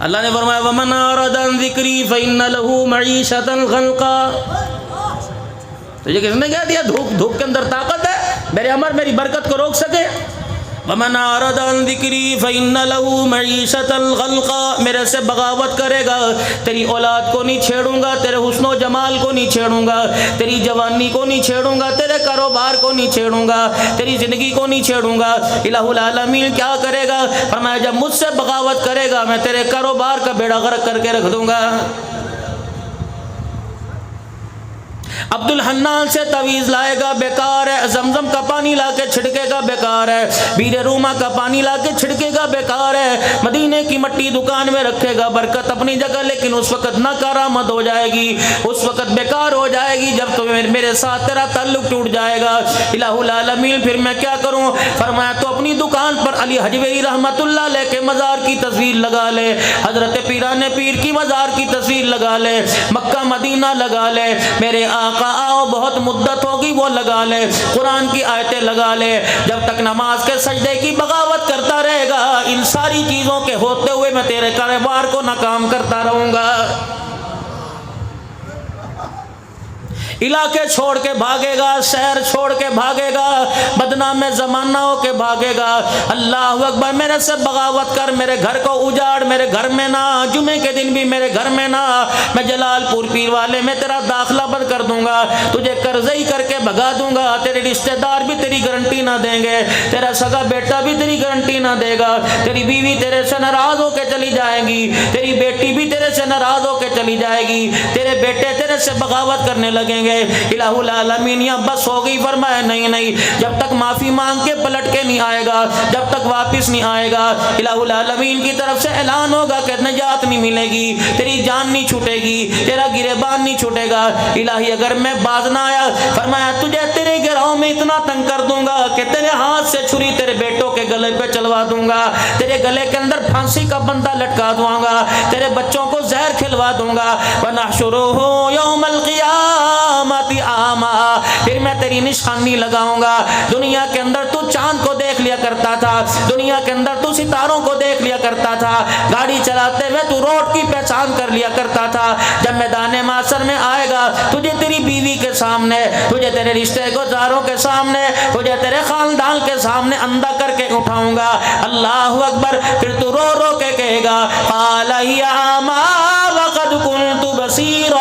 اللہ نے فرمایا ومن اعرض عن ذکری فإن له معیشۃ ضنکا. تجھے کس نے کہہ دیا دھوپ کے اندر طاقت ہے میرے امر میری برکت کو روک سکے؟ ومن اعرض عن ذکری فإن له معیشۃ ضنکا. میرے سے بغاوت کرے گا تیری اولاد کو نہیں چھیڑوں گا، تیرے حسن و جمال کو نہیں چھیڑوں گا، تیری جوانی کو نہیں چھیڑوں گا، تیرے کاروبار کو نہیں چھیڑوں گا، تیری زندگی کو نہیں چھیڑوں گا. الہ العالمین کیا کرے گا؟ فرمایا جب مجھ سے بغاوت کرے گا میں تیرے کاروبار کا بیڑا غرق کر کے رکھ دوں گا. عبد الحنان سے تعویذ لائے گا بیکار ہے، زمزم کا پانی لا کے چھڑکے گا بیکار ہے، بیر روما کا پانی لا کے چھڑکے گا بیکار ہے، مدینے کی مٹی دکان میں رکھے گا برکت اپنی جگہ، لیکن اس وقت ناکارآمد ہو جائے گی، اس وقت بیکار ہو جائے گی جب تو میرے ساتھ تیرا تعلق ٹوٹ جائے گا. الہ العالمین پھر میں کیا کروں؟ فرمایا تو اپنی دکان پر علی حجویری رحمت اللہ علیہ کے مزار کی تصویر لگا لے، حضرت پیران پیر کی مزار کی تصویر لگا لے، مکہ مدینہ لگا لے، میرے آقا آؤ بہت مدت ہوگی وہ لگا لے، قرآن کی آیتیں لگا لے. جب تک نماز کے سجدے کی بغاوت کرتا رہے گا ان ساری چیزوں کے ہوتے ہوئے میں تیرے کاروبار کو ناکام کرتا رہوں گا. علاقے چھوڑ کے بھاگے گا، شہر چھوڑ کے بھاگے گا، بدنام زمانہ ہو کے بھاگے گا. اللہ اکبر. میرے سے بغاوت کر، میرے گھر کو اجاڑ، میرے گھر میں نہ، جمعے کے دن بھی میرے گھر میں نہ، میں جلال پور پیر والے میں تیرا داخلہ بند کر دوں گا، تجھے قرضئی کر کے بھگا دوں گا، تیرے رشتہ دار بھی تیری گارنٹی نہ دیں گے، تیرا سگا بیٹا بھی تیری گارنٹی نہ دے گا، تیری بیوی تیرے سے ناراض ہو کے چلی جائے گی، تیری بیٹی بھی تیرے سے ناراض ہو کے چلی جائے گی، تیرے بیٹے تیرے سے بغاوت کرنے لگیں گے. الہ العالمین یا بس ہو گئی. فرمایا نہیں نہیں، جب تک معافی مانگ کے پلٹ کے نہیں آئے گا، جب تک واپس نہیں آئے گا، الہ العالمین کی طرف سے اعلان ہوگا کہ نجات نہیں ملے گی، تیری جان نہیں چھوٹے گی، تیرا گریبان نہیں چھوٹے گا. الہی اگر میں باز نہ آیا، فرمایا تجھے تیرے گھروں میں اتنا تنگ کر دوں گا کہ تیرے ہاتھ سے چھری تیرے بیٹوں کے گلے پہ چلوا دوں گا، تیرے گلے کے اندر پھانسی کا بندہ لٹکا دوں گا، تیرے بچوں کو زہر کھلوا دوں گا. وَنَحْشُرُهُ يَوْمَ الْقِيَامَةِ أَعْمَىٰ. پھر میں تیری نشانی لگاؤں گا. دنیا کے اندر تو چاند کو دیکھ لیا کرتا تھا، دنیا کے اندر تو ستاروں کو دیکھ لیا کرتا تھا، گاڑی چلاتے ہوئے تو روڈ کی پہچان کر لیا کرتا تھا. جب میدان معاشر میں آئے گا تجھے تیری بیوی کے سامنے، تجھے تیرے رشتے گزاروں کے سامنے، تجھے تیرے خاندان کے سامنے اندھا کر کے اٹھاؤں گا. اللہ اکبر. پھر تو رو رو کے کہے گا قال هي أعمى وقد كنت بصيرا.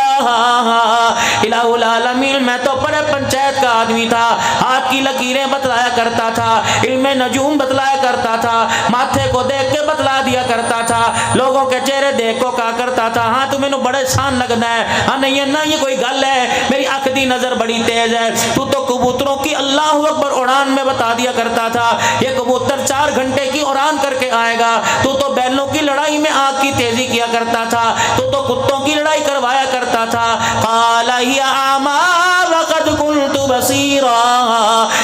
الہ العالمین میں تو بڑے پنچایت کا آدمی تھا، ہاتھ کی لکیریں بتلایا کرتا تھا، علم نجوم بتلایا کرتا تھا، ماتھے کو دیکھ کے بتلا دیا کرتا تھا، لوگوں کے چہرے دیکھ کو کہا کرتا تھا ہاں تو مینوں بڑے شان لگنا ہے، ہاں نہیں نہ یہ کوئی گل ہے، میری آنکھ دی نظر بڑی تیز ہے. تو کبوتروں کی اللہ اکبر اڑان میں بتا دیا کرتا تھا یہ کبوتر 4 گھنٹے کی اڑان کر کے آئے گا. تو بیلوں کی لڑائی میں آنکھ کی تیزی کیا کرتا تھا، تو کتوں کی لڑائی کروایا کرتا تھا. قال هي أعمى وقد كنت بصيرا.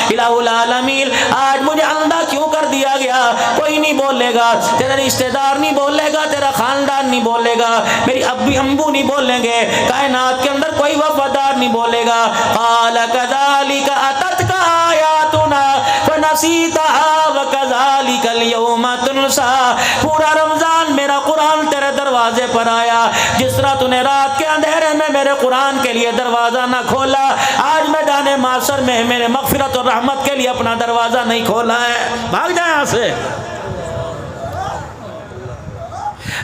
الہ العالمین آج مجھے اندھا کیوں کر دیا گیا؟ کوئی نہیں بولے گا، تیرا رشتہ دار نہیں بولے گا، تیرا خاندان نہیں بولے گا، میری ابی امبو نہیں بولیں گے، کائنات کے اندر کوئی وفادار نہیں بولے گا. قال كذلك أتتك آياتنا فنسيتها وكذلك اليوم تنسى. پورا رمضان میرا قرآن تیرے دروازے پر آیا، جس طرح تو نے رات کے اندھیرے میں میرے قرآن کے لیے دروازہ نہ کھولا، آج میدان معاشر میں میرے مغفرت اور رحمت کے لیے اپنا دروازہ نہیں کھولا ہے. بھاگ جائیں یہاں سے.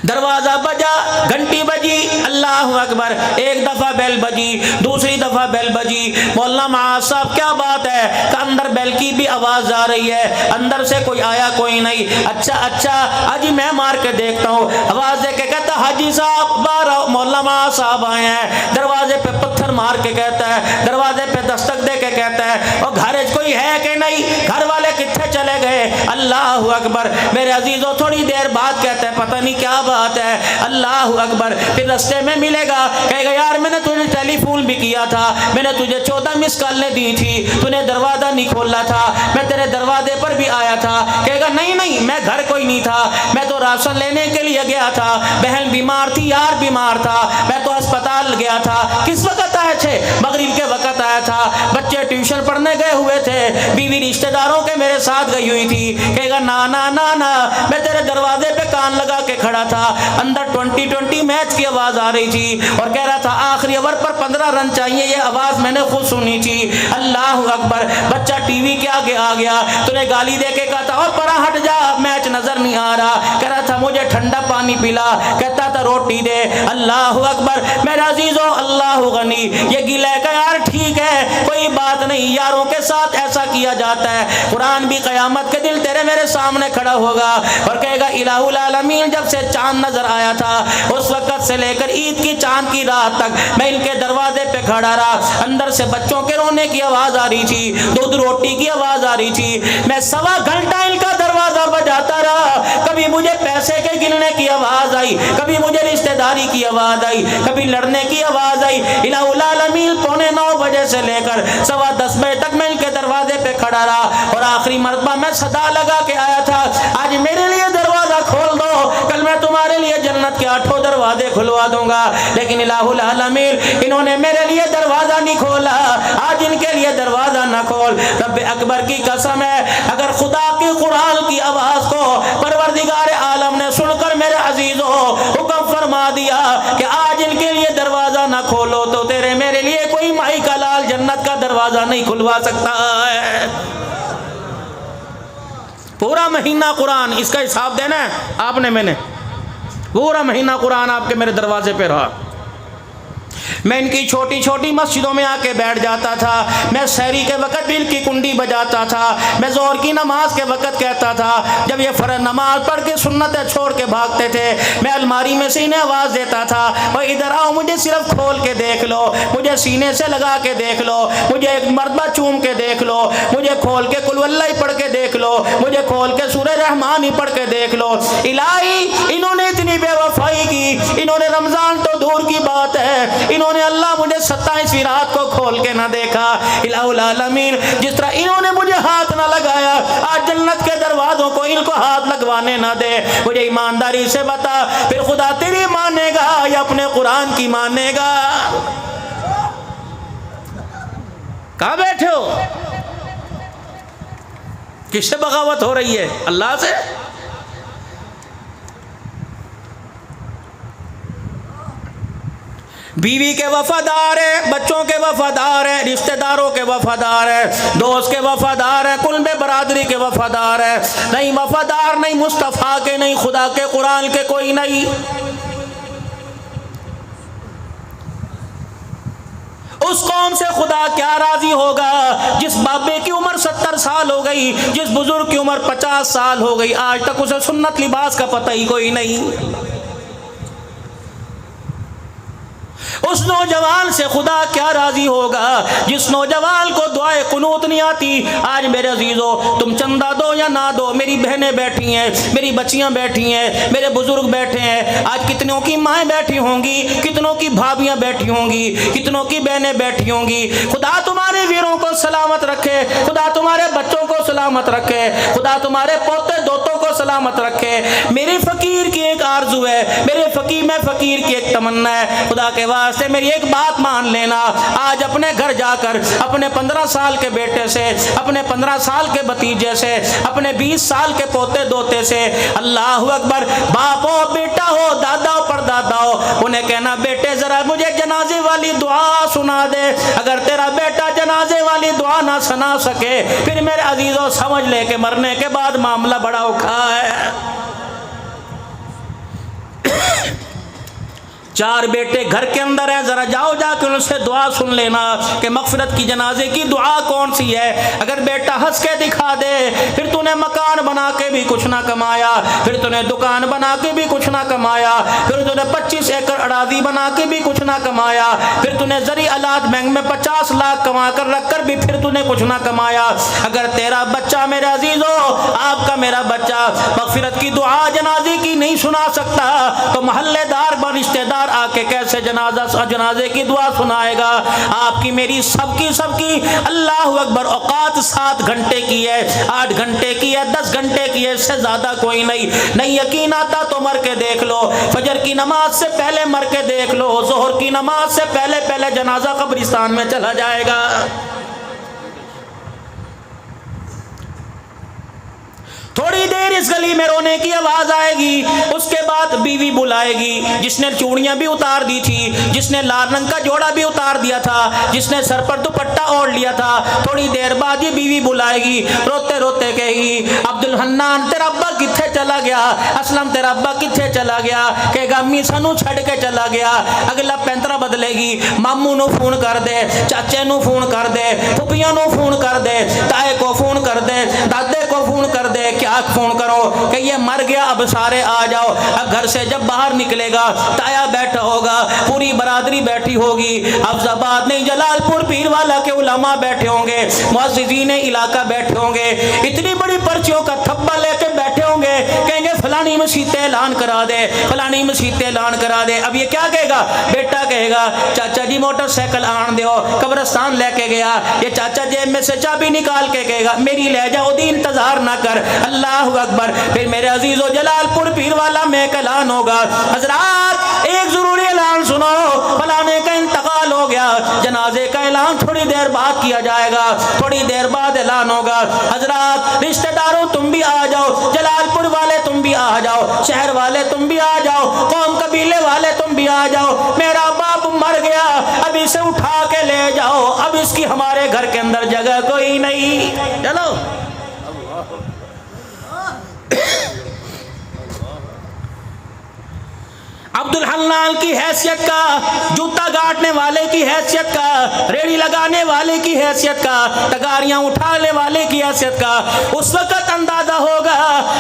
دروازہ بجا، گھنٹی بجی، اللہ اکبر. ایک دفعہ بیل بجی، دوسری دفعہ بیل بجی. مولانا معاذ صاحب کیا بات ہے کہ اندر بیل کی بھی آواز آ رہی ہے، اندر سے کوئی آیا کوئی نہیں. اچھا حاجی میں مار کے دیکھتا ہوں. آواز دے کے کہتا حاجی صاحب باہر مولانا معاذ صاحب آئے ہیں. دروازے پہ پتھر مار کے کہتا ہے، دروازے پہ دستک دے کے کہتا ہے اور گھر کوئی ہے کہ نہیں؟ گھر والے کتنے چلے گئے؟ اللہ اکبر. میرے عزیزوں تھوڑی دیر بعد کہتا ہے پتہ نہیں کیا بات ہے. اللہ اکبر. پھر رستے میں ملے گا، کہے گا یار میں نے تجھے ٹیلی فون بھی کیا تھا، میں نے تجھے 14 مس کالیں دی تھی، تو نے دروازہ نہیں کھولا تھا، میں تیرے دروازے پر بھی آیا تھا. کہے گا نہیں میں گھر کوئی نہیں تھا، میں تو راشن لینے کے لیے گیا تھا، بہن بیمار تھی، یار بیمار تھا، میں تو ہسپتال گیا تھا. کس وقت آئے تھے؟ مغرب کے وقت آیا تھا. بچے ٹیوشن پڑھنے گئے ہوئے تھے، بیوی رشتہ داروں کے میرے ساتھ گئی ہوئی تھی. کہے گا نا نا نا نا میں تیرے دروازے پہ کان لگا کے کھڑا تھا, اندر 2020 میچ کی آواز آ رہی تھی اور کہہ رہا تھا آخری اوور پر 15 رن چاہیے, یہ آواز میں نے خود سنی تھی. اللہ اکبر, بچہ ٹی وی کے آگے آ گیا, تو نے گالی دے کے کہا تھا اور پرا ہٹ جا میچ نظر نہیں آ رہا, کہہ رہا تھا مجھے ٹھنڈا پانی پلا, کہتا تھا روٹی دے. اللہ اکبر میرے عزیزو, اللہ غنی. یہ گلے کا یار ٹھیک ہے کوئی بات نہیں, یاروں کے ساتھ ایسا کیا جاتا ہے. قرآن بھی قیامت کے دل تیرے میرے سامنے کھڑا ہوگا اور کہے گا الہ العالمین جب سے چاند نظر آیا تھا اس وقت سے لے کر عید کی چاند کی رات تک میں ان کے دروازے پہ کھڑا رہا, اندر سے بچوں کے رونے کی آواز آ رہی تھی, دودھ روٹی کی آواز آ رہی تھی, میں 1.25 گھنٹہ ان کا دروازہ بجاتا رہا. کبھی مجھے پیسے کے گننے کی آواز آئی, کبھی مجھے رشتہ داری کی آواز آئی, کبھی لڑنے کی آواز آئی. الہ العالمین 9:15 بجے سے لے کر 10:15 بجے تک میں ان کے دروازے پہ کھڑا رہا اور آخری مرتبہ میں صدا لگا کے آیا تھا آج میرے لیے دروازہ کھول دو, کل میں تمہارے لیے جنت کے 8 دروازے کھلوا دوں گا. لیکن الہ العالمین انہوں نے میرے لیے دروازہ نہیں کھولا, آج ان کے لیے دروازہ نہ کھول. رب اکبر کی قسم ہے اگر خدا کی قرآن کی آواز کو پروردگار عالم نے سن کر میرے عزیزوں حکم فرما دیا کہ آج ان کے لیے دروازہ نہ کھولو, تو تیرے میرے لیے کوئی مائی کا لال جنت کا دروازہ نہیں کھلوا سکتا ہے. پورا مہینہ قرآن, اس کا حساب دینا ہے آپ نے, میں نے پورا مہینہ قرآن آپ کے میرے دروازے پہ رہا. میں ان کی چھوٹی چھوٹی مسجدوں میں آ کے بیٹھ جاتا تھا, میں سحری کے وقت بھی ان کی کنڈی بجاتا تھا, میں ظہر کی نماز کے وقت کہتا تھا جب یہ فرض نماز پڑھ کے سنتیں چھوڑ کے بھاگتے تھے میں الماری میں سے انہیں آواز دیتا تھا اور ادھر آؤ مجھے صرف کھول کے دیکھ لو, مجھے سینے سے لگا کے دیکھ لو, مجھے ایک مرتبہ چوم کے دیکھ لو, مجھے کھول کے قل واللہ ہی پڑھ کے دیکھ لو, مجھے کھول کے سورہ رحمان ہی پڑھ کے دیکھ لو. الہی انہوں نے اتنی بے وفائی کی, انہوں نے رمضان تو دور کی بات ہے, انہوں نے اللہ مجھے 27ویں رات کو کھول کے نہ دیکھا. الہ العالمین جس طرح انہوں نے مجھے ہاتھ نہ لگایا آج جنت کے دروازوں کو ان کو ہاتھ لگوانے نہ دے. مجھے ایمانداری سے بتا پھر خدا تیری مانے گا یا اپنے قرآن کی مانے گا؟ کہاں بیٹھے ہو؟ کس سے بغاوت ہو رہی ہے؟ اللہ سے. بیوی کے وفادار ہیں, بچوں کے وفادار ہیں, رشتہ داروں کے وفادار ہیں, دوست کے وفادار ہیں, کل میں برادری کے وفادار ہیں. نہیں وفادار نہیں مصطفیٰ کے, نہیں خدا کے قرآن کے کوئی نہیں. اس قوم سے خدا کیا راضی ہوگا جس بابے کی عمر 70 سال ہو گئی, جس بزرگ کی عمر 50 سال ہو گئی, آج تک اسے سنت لباس کا پتہ ہی کوئی نہیں. اس نوجوان سے خدا کیا راضی ہوگا جس نوجوان کو دعائے قنوت نہیں آتی. آج میرے عزیزو تم چندہ دو یا نہ دو, میری بہنیں بیٹھی ہیں, میری بچیاں بیٹھی ہیں, میرے بزرگ بیٹھے ہیں, آج کتنوں کی مائیں بیٹھی ہوں گی, کتنوں کی بھابیاں بیٹھی ہوں گی, کتنوں کی بہنیں بیٹھی ہوں گی. خدا تمہارے ویروں کو سلامت رکھے, خدا تمہارے بچوں کو سلامت رکھے, خدا تمہارے پوتے دوتوں کو سلامت رکھے. میری فقیر کی ایک آرزو ہے, میرے فقیر میں فقیر کی ایک تمنا ہے, خدا کے واسطے میری ایک بات مان لینا, آج اپنے گھر جا کر اپنے 15 سال کے بیٹے سے, اپنے 15 سال کے بھتیجے سے, اپنے 20 سال کے پوتے دوتے سے, اللہ اکبر, باپ ہو بیٹا ہو دادا ہو پردادا ہو, انہیں کہنا بیٹے ذرا مجھے جنازے والی دعا سنا دے. اگر تیرا بیٹا جنازے والی دعا نہ سنا سکے پھر میرے عزیزوں سمجھ لے کہ مرنے کے بعد معاملہ بڑا اوکھا ہے. 4 بیٹے گھر کے اندر ہیں, ذرا جاؤ جا کے ان سے دعا سن لینا کہ مغفرت کی جنازے کی دعا کون سی ہے. اگر بیٹا ہنس کے دکھا دے پھر تو نے مکان بنا کے بھی کچھ نہ کمایا, پھر تو نے دکان بنا کے بھی کچھ نہ کمایا, پھر تو نے 25 ایکڑ اراضی بنا کے بھی کچھ نہ کمایا, پھر تو نے زرعی آلات بینک میں 50 لاکھ کما کر رکھ کر بھی پھر تو نے کچھ نہ کمایا. اگر تیرا بچہ میرے عزیزو, آپ کا میرا بچہ مغفرت کی دعا جنازے کی نہیں سنا سکتا تو محلے دار رشتہ دار آ کے کیسے جنازے کی دعا سنائے گا؟ آپ کی میری سب کی اللہ اکبر اوقات 7 گھنٹے کی ہے, 8 گھنٹے کی ہے, 10 گھنٹے کی ہے, اس سے زیادہ کوئی نہیں. نہیں یقین آتا تو مر کے دیکھ لو, فجر کی نماز سے پہلے مر کے دیکھ لو, ظہر کی نماز سے پہلے جنازہ قبرستان میں چلا جائے گا. تھوڑی دیر اس گلی میں رونے کی آواز آئے گی، اس کے بعد بیوی بلائے گی، جس نے چوڑیاں بھی اتار دی تھی، جس نے لال رنگ کا جوڑا بھی اتار دیا تھا، جس نے سر پر دوپٹہ اوڑھ لیا تھا، تھوڑی دیر بعد یہ بیوی بلائے گی، روتے روتے کہے گی عبد الحنان تیرا ابا کتھے چلا گیا، اسلم تیرا ابا کتھے چلا گیا، کہے گا امی سانو چھڑ کے چلا گیا۔ اگلا پینترا بدلے گی، ماموں نو فون کر دے، چاچے نو فون کر دے، پھپھیاں نو فون کر دے، تائے کو فون کر دے، دادے کو فون کر دے، کیا فون کرو کہ یہ مر گیا اب سارے آ جاؤ۔ اب گھر سے جب باہر نکلے گا تایا بیٹھا ہوگا، پوری برادری بیٹھی ہوگی، حفظ آباد نہیں جلال پور پیر والا کے علماء بیٹھے ہوں گے، معززین علاقہ بیٹھے ہوں گے، اتنی بڑی پرچیوں کا تھپا لے کے بیٹھے ہوں گے، کہیں گے فلانی مسیت اعلان کرا دے، فلانی مسیت اعلان کرا دے۔ اب یہ کیا کہے گا؟ بیٹا کہے گا چاچا جی موٹر سائیکل آن دیو، قبرستان لے کے گیا، یہ چاچا جیب میں سے چابی نکال کے کہے گا میری لے جاؤ دی انتظار نہ کر، اللہ اکبر۔ پھر میرے عزیز و جلال پور پیر والا میں ایک اعلان ہوگا، حضرات ایک ضروری اعلان سنو، فلانے کا انتقال ہو گیا، جنازے کا اعلان تھوڑی دیر بعد کیا جائے گا، تھوڑی دیر بعد اعلان ہوگا، حضرات رشتہ داروں تم بھی آ جاؤ، جلال پور والے تم بھی آ جاؤ، شہر والے تم بھی آ جاؤ، قوم قبیلے والے تم بھی آ جاؤ، میرا باپ مر گیا، اب اسے اٹھا کے لے جاؤ، اب اس کی ہمارے گھر کے اندر جگہ کوئی نہیں، چلو۔ عبد الحنان کی حیثیت کا، جوتا گاٹنے والے کی حیثیت کا، ریڑی لگانے والے کی حیثیت کا، تگاریاں اٹھانے والے کی حیثیت کا اس وقت اندازہ ہوگا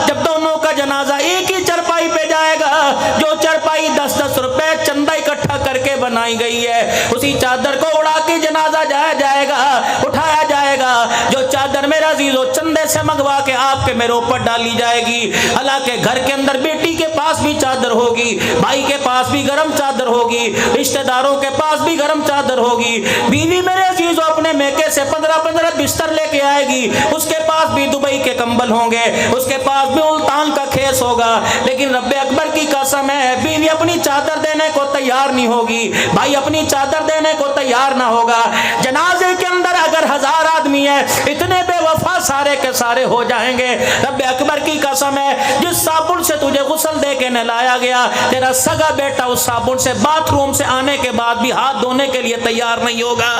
جب دونوں کا جنازہ ایک ہی چرپائی پہ جائے گا، جو چرپائی 10-10 روپے چندہ اکٹھا کر کے بنائی گئی ہے، اسی چادر کو اڑا کے جنازہ جایا جائے گا، اٹھایا جائے گا، جو چادر میرا عزیزو چندے سے منگوا کے آپ کے میرے اوپر ڈالی جائے گی۔ حالانکہ گھر کے اندر بیٹی کے پاس بھی چادر ہوگی، بھائی کے پاس بھی گرم چادر ہوگی، رشتہ داروں کے پاس بھی گرم چادر ہوگی، بیوی میرے عزیزو اپنے میکے سے 15 بستر لے کے آئے گی، اس کے پاس بھی دبئی کے کمبل ہوں گے، اس کے پاس بھی ملتان کا کھیس ہوگا، لیکن رب اکبر کی قسم ہے بیوی اپنی چادر دینے کو تیار نہیں ہوگی، بھائی اپنی چادر دینے کو تیار نہ ہوگا۔ جنازے کے اندر اگر 1000 آدمی ہے، اتنے بے وفا سارے کے سارے ہو جائیں گے، رب اکبر کی قسم ہے جس صابن سے تجھے غسل دے کے نہلایا گیا، تیرا سگا بیٹا اس صابن سے باتھ روم سے آنے کے بعد بھی ہاتھ دھونے کے لیے تیار نہیں ہوگا۔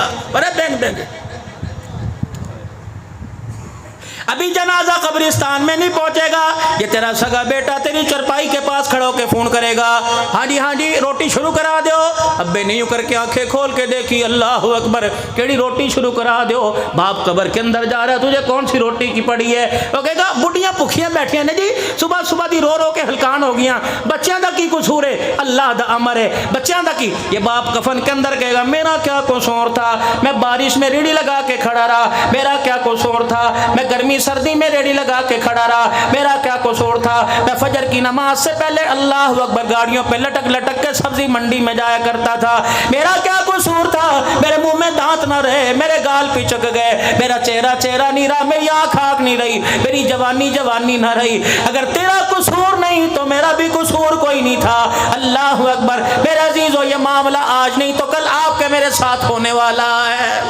ابھی جنازہ قبرستان میں نہیں پہنچے گا، یہ تیرا سگا بیٹا تیری چرپائی کے پاس کھڑا ہو کے فون کرے گا، ہاں جی روٹی شروع کرا دیو، ابے نہیں کر کے آنکھیں کھول کے دیکھی، اللہ اکبر کیڑی روٹی شروع کرا دیو، باپ قبر کے اندر جا رہا ہے، تجھے کون سی روٹی کی پڑی ہے؟ وہ کہے گا بڑھیاں بھکھیاں بیٹھیاں نے جی، صبح دی رو کے ہلکان ہو گیاں، بچیاں دا کی قصور ہے؟ اللہ دا امر ہے، بچیاں دا کی؟ یہ باپ کفن کے اندر کہے گا میرا کیا قصور تھا، میں بارش میں ریڑھی لگا کے کھڑا رہا، میرا کیا قصور تھا، میں گرمی سردی میں ریڑھی لگا کے کھڑا رہا، میرا کیا قصور تھا، میں فجر کی نماز سے پہلے اللہ اکبر گاڑیوں پہ لٹک لٹک کے سبزی منڈی میں جایا کرتا تھا، میرا کیا قصور تھا، میرے منہ میں دانت نہ رہے، میرے گال پچک گئے، میرا چہرہ نہیں رہا، میری آنکھ نہیں رہی، میری جوانی نہ رہی، اگر تیرا قصور نہیں تو میرا بھی قصور کوئی نہیں تھا۔ اللہ اکبر میرے عزیزو، یہ معاملہ آج نہیں تو کل آپ کے میرے ساتھ ہونے والا ہے۔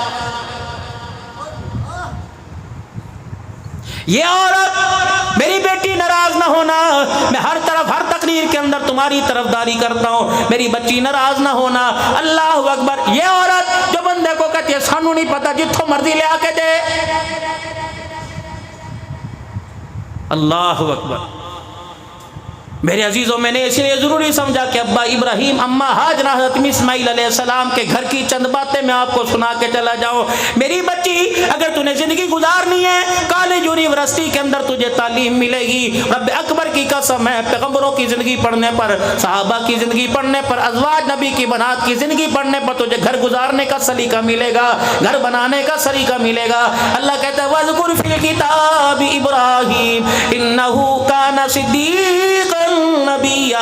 یہ عورت میری بیٹی ناراض نہ ہونا، میں ہر طرف ہر تقریر کے اندر تمہاری طرفداری کرتا ہوں، میری بچی ناراض نہ ہونا، اللہ اکبر۔ یہ عورت جو بندے کو کہتی ہے سانو نہیں پتا جتھوں مرضی لے آ کے دے، اللہ اکبر۔ میرے عزیزوں میں نے اس لیے ضروری سمجھا کہ ابا ابراہیم اما ہاجرہ حضرت اسماعیل علیہ السلام کے گھر کی چند باتیں میں آپ کو سنا کے چلا جاؤں۔ میری بچی اگر تُنے زندگی گزارنی ہے، کالج یونیورسٹی کے اندر تجھے تعلیم ملے گی، رب اکبر کی قسم ہے پیغمبروں کی زندگی پڑھنے پر، صحابہ کی زندگی پڑھنے پر، ازواج نبی کی بنات کی زندگی پڑھنے پر تجھے گھر گزارنے کا سلیقہ ملے گا، گھر بنانے کا سلیقہ ملے گا۔ اللہ کہتا ہے وَاذْكُرْ فِي الْكِتَابِ إِبْرَاهِيمَ إِنَّهُ كَانَ صِدِّيقًا نبیہ،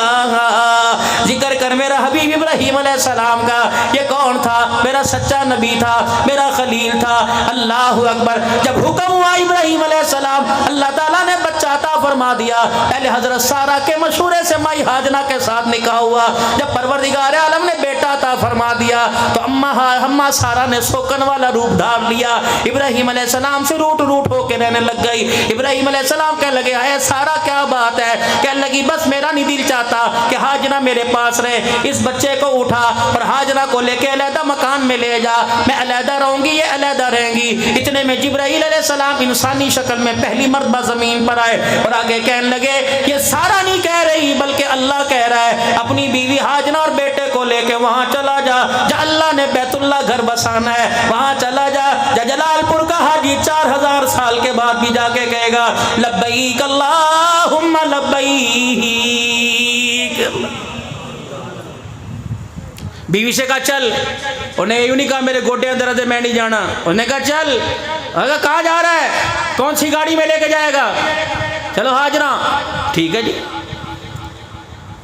ذکر کر میرا حبیب ابراہیم علیہ السلام کا، یہ کون تھا؟ میرا سچا نبی تھا، میرا خلیل تھا، اللہ اکبر۔ جب حکم ہوا ابراہیم علیہ السلام، اللہ تعالیٰ نے بچہ عطا فرما دیا، پہلے حضرت سارہ کے مشورے سے مائی ہاجرہ کے ساتھ نکاح ہوا، جب پروردگار عالم نے بیٹا عطا فرما دیا تو اماں سارا نے سوکن والا روپ دھار لیا، ابراہیم علیہ السلام سے روٹ روٹ ہو کے رہنے لگ گئی۔ ابراہیم علیہ السلام کہنے لگے اے سارا کیا بات ہے؟ کہنے لگی بس میرا نہیں دل چاہتا کہ ہاجرہ میرے پاس رہے، اس بچے کو اٹھا اور ہاجرہ کو لے کے علیحدہ مکان میں لے جا، میں علیحدہ رہوں گی، یہ علیحدہ رہیں گی۔ اتنے میں جبرائیل علیہ السلام انسانی شکل میں پہلی مرتبہ زمین پر آئے اور آگے کہنے لگے یہ سارا نہیں کہہ رہی بلکہ اللہ کہہ رہا ہے اپنی بیوی ہاجرہ اور بیٹے کو لے کے وہاں چلا جا، جہاں اللہ نے بیت اللہ گھر بسانا ہے وہاں چلا جا۔ جلال پور کا حاجی 4000 سال کے بعد بھی جا کے کہے گا لبیک اللہم لبیک۔ بیوی سے کہا چل، انہیں یوں نہیں کہا میرے گوٹے اندر ہے میں نہیں جانا، انہوں نے کہا چل، کہاں جا رہا ہے؟ کون سی گاڑی میں لے کے جائے گا؟ چلو ہاجرہ، ٹھیک ہے جی۔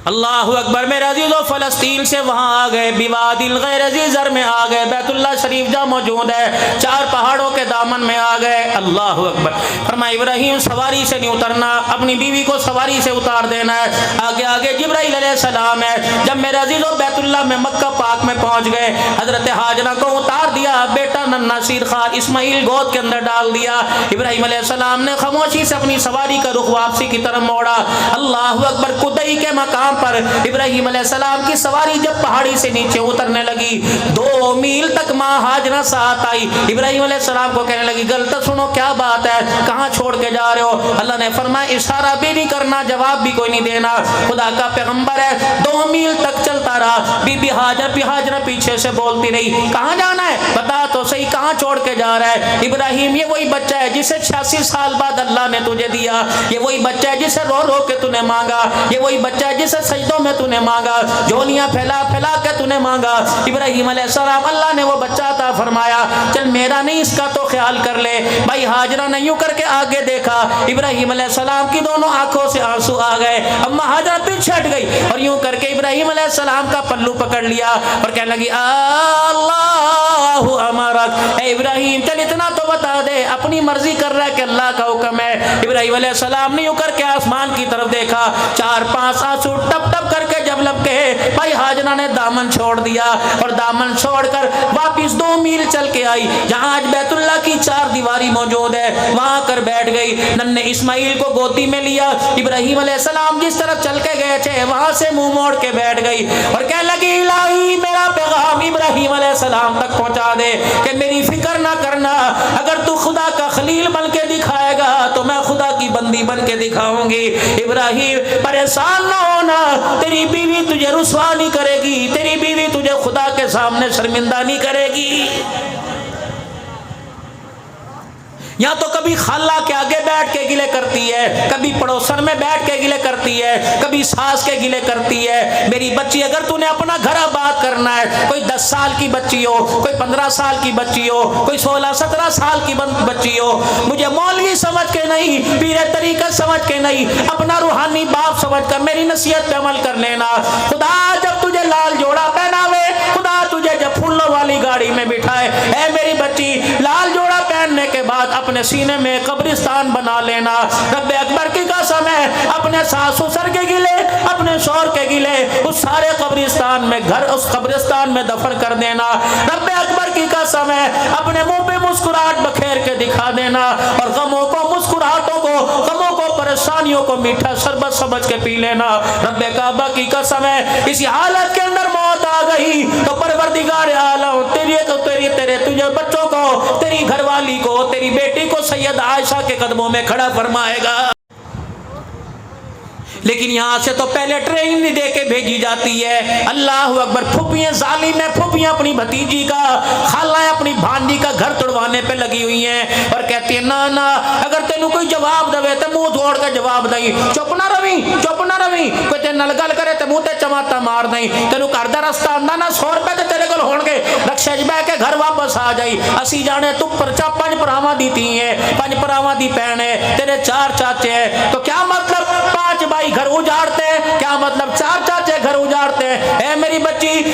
اللہ اکبر، میرے عزیزو فلسطین سے وہاں آ گئے، بواد الغیر ذی زر میں آ گئے، بیت اللہ شریف جہاں موجود ہے 4 پہاڑوں کے دامن میں آ گئے۔ اللہ اکبر، فرمایا ابراہیم سواری سے نہیں اترنا، اپنی بیوی کو سواری سے اتار دینا ہے۔ آگے آگے جبرائیل علیہ السلام ہے۔ جب میرے عزیزو بیت اللہ میں مکہ پاک میں پہنچ گئے، حضرت ہاجرہ کو اتار دیا، بیٹا ننھا سیر خار اسماعیل گود کے اندر ڈال دیا۔ ابراہیم علیہ السلام نے خاموشی سے اپنی سواری کا رخ واپسی کی طرف موڑا۔ اللہ اکبر، کدئی کے مقام پر ابراہیم علیہ السلام کی سواری جب پہاڑی سے نیچے اترنے لگی 2 میل تک ماں ہاجرہ ساتھ آئی۔ ابراہیم علیہ السلام کو کہنے لگی غلط سنو کیا بات ہے، کہاں چھوڑ کے جا رہے ہو؟ اللہ نے فرمایا اشارہ بھی نہیں کرنا، جواب بھی کوئی نہیں دینا، خدا کا پیغمبر ہے۔ 2 میل تک چلتا رہا، بی بی ہاجرہ پیچھے سے بولتی رہی کہاں جانا ہے بتا تو صحیح، کہاں چھوڑ کے جا رہا ہے؟ ابراہیم یہ وہی بچہ ہے جسے 86 سال بعد اللہ نے تجھے دیا، یہ وہی بچہ ہے جسے رو رو کے تو نے مانگا، یہ وہی بچہ ہے جسے سجدوں میں تو نے مانگا، جھولیاں پھیلا پھیلا کے تو نے مانگا۔ ابراہیم علیہ السلام اللہ نے وہ بچہ عطا فرمایا، چل میرا نہیں اس کا تو خیال کر لے۔ بھائی ہاجرہ نے یوں کر کے آگے دیکھا، ابراہیم علیہ السلام کی دونوں آنکھوں سے آنسو آ گئے، اما ہاجرہ پیچھے ہٹ گئی اور یوں کر کے ابراہیم علیہ السلام کا پلو پکڑ لیا اور کہنے لگی اللہ امرک، اے ابراہیم چل اتنا تو بتا دے، اپنی مرضی کر رہا ہے کہ اللہ کا حکم ہے؟ ابراہیم علیہ السلام نے یوں کر کے آسمان کی طرف دیکھا، 4-5 آنسو ٹپ ٹپ کر کے جب لب کے بھائی ہاجرہ نے دامن چھوڑ دیا اور دامن چھوڑ کر واپس 2 میل چل کے آئی، جہاں آج بیت اللہ کی 4 دیواری موجود ہے وہاں کر بیٹھ گئی، ننھے اسماعیل کو گودی میں لیا۔ ابراہیم علیہ السلام جس طرف چل کے گئے تھے وہاں سے منہ موڑ کے بیٹھ گئی اور کہنے لگی الہی میرا پیغام ابراہیم علیہ السلام تک پہنچا دے کہ میری فکر نہ کرنا، اگر تو خدا کا خلیل بن کے دکھائے گا تو میں خدا کی بندی بن کے دکھاؤں گی۔ ابراہیم پریشان نہ ہونا، تیری بیوی تجھے رسوا نہیں کرے گی، تیری بیوی تجھے خدا کے سامنے شرمندہ نہیں کرے گی۔ یا تو کبھی خالہ کے آگے بیٹھ کے گلے کرتی ہے، کبھی پڑوسن میں بیٹھ کے گلے کرتی ہے، کبھی ساس کے گلے کرتی ہے۔ میری بچی اگر تو نے اپنا گھر آباد کرنا ہے، کوئی 10 سال کی بچی ہو، کوئی 15 سال کی بچی ہو، کوئی 16-17 سال کی بچی ہو، مجھے مولوی سمجھ کے نہیں، پیر طریقت سمجھ کے نہیں، اپنا روحانی باپ سمجھ کر میری نصیحت پہ عمل کر لینا۔ خدا جب تجھے لال جوڑا پہناوے، خدا تجھے جب پھولوں والی گاڑی میں بٹھائے، اے میری بچی لال جوڑا پہننے کے بعد اپنے سینے میں قبرستان بنا لینا۔ رب اکبر کی قسم ہے، اپنے ساس سسر کے گلے، اپنے شوہر کے گلے اس سارے قبرستان میں اس قبرستان میں دفن کر دینا۔ رب اکبر کی قسم ہے، اپنے منہ پہ مسکراہٹ بکھیر کے دکھا دینا اور غموں کو، مسکراہٹوں کو، غموں کو، پریشانیوں کو میٹھا شربت سمجھ کے پی لینا۔ رب کعبہ کی قسم ہے، اسی حالت کے اندر موت آ گئی تو پروردگار عالم تجھے بچوں کو، تیری گھر والی کو، تیری بیٹی کو سید عائشہ کے قدموں میں کھڑا فرمائے گا۔ لیکن یہاں سے تو پہلے ٹرین نہیں دے کے بھیجی جاتی ہے۔ اللہ اکبر، پھوپھیاں ظالم ہیں، پھوپھیاں اپنی بھتیجی کا، خالائیں اپنی بھانجی کا گھر توڑوانے پہ لگی ہوئی ہیں اور کہتی ہیں نا نا اگر تینوں کوئی جواب دے تو منہ دھوڑ کے جواب دیں، چپ نہ روی، چپ نہ روی، کوئی تیرے نال گل کرے تو منہ تے چماٹا مار دیں، تینوں گھر دا رستہ آندا نا 100 روپے تے تیرے کول ہون گے، رکشے وچ بیٹھ کے گھر واپس آ جائی۔ اسی جانے تو پرچا 5 بھراواں دی تھی ہے، 5 بھراواں دی بہن ہے، تیرے 4 چاچے ہیں، تو کیا مطلب 5 بھائی گھر اجاڑتے ہیں؟ کیا مطلب 4 چاچے گھر اجاڑتے ہیں؟ اے میری بچی،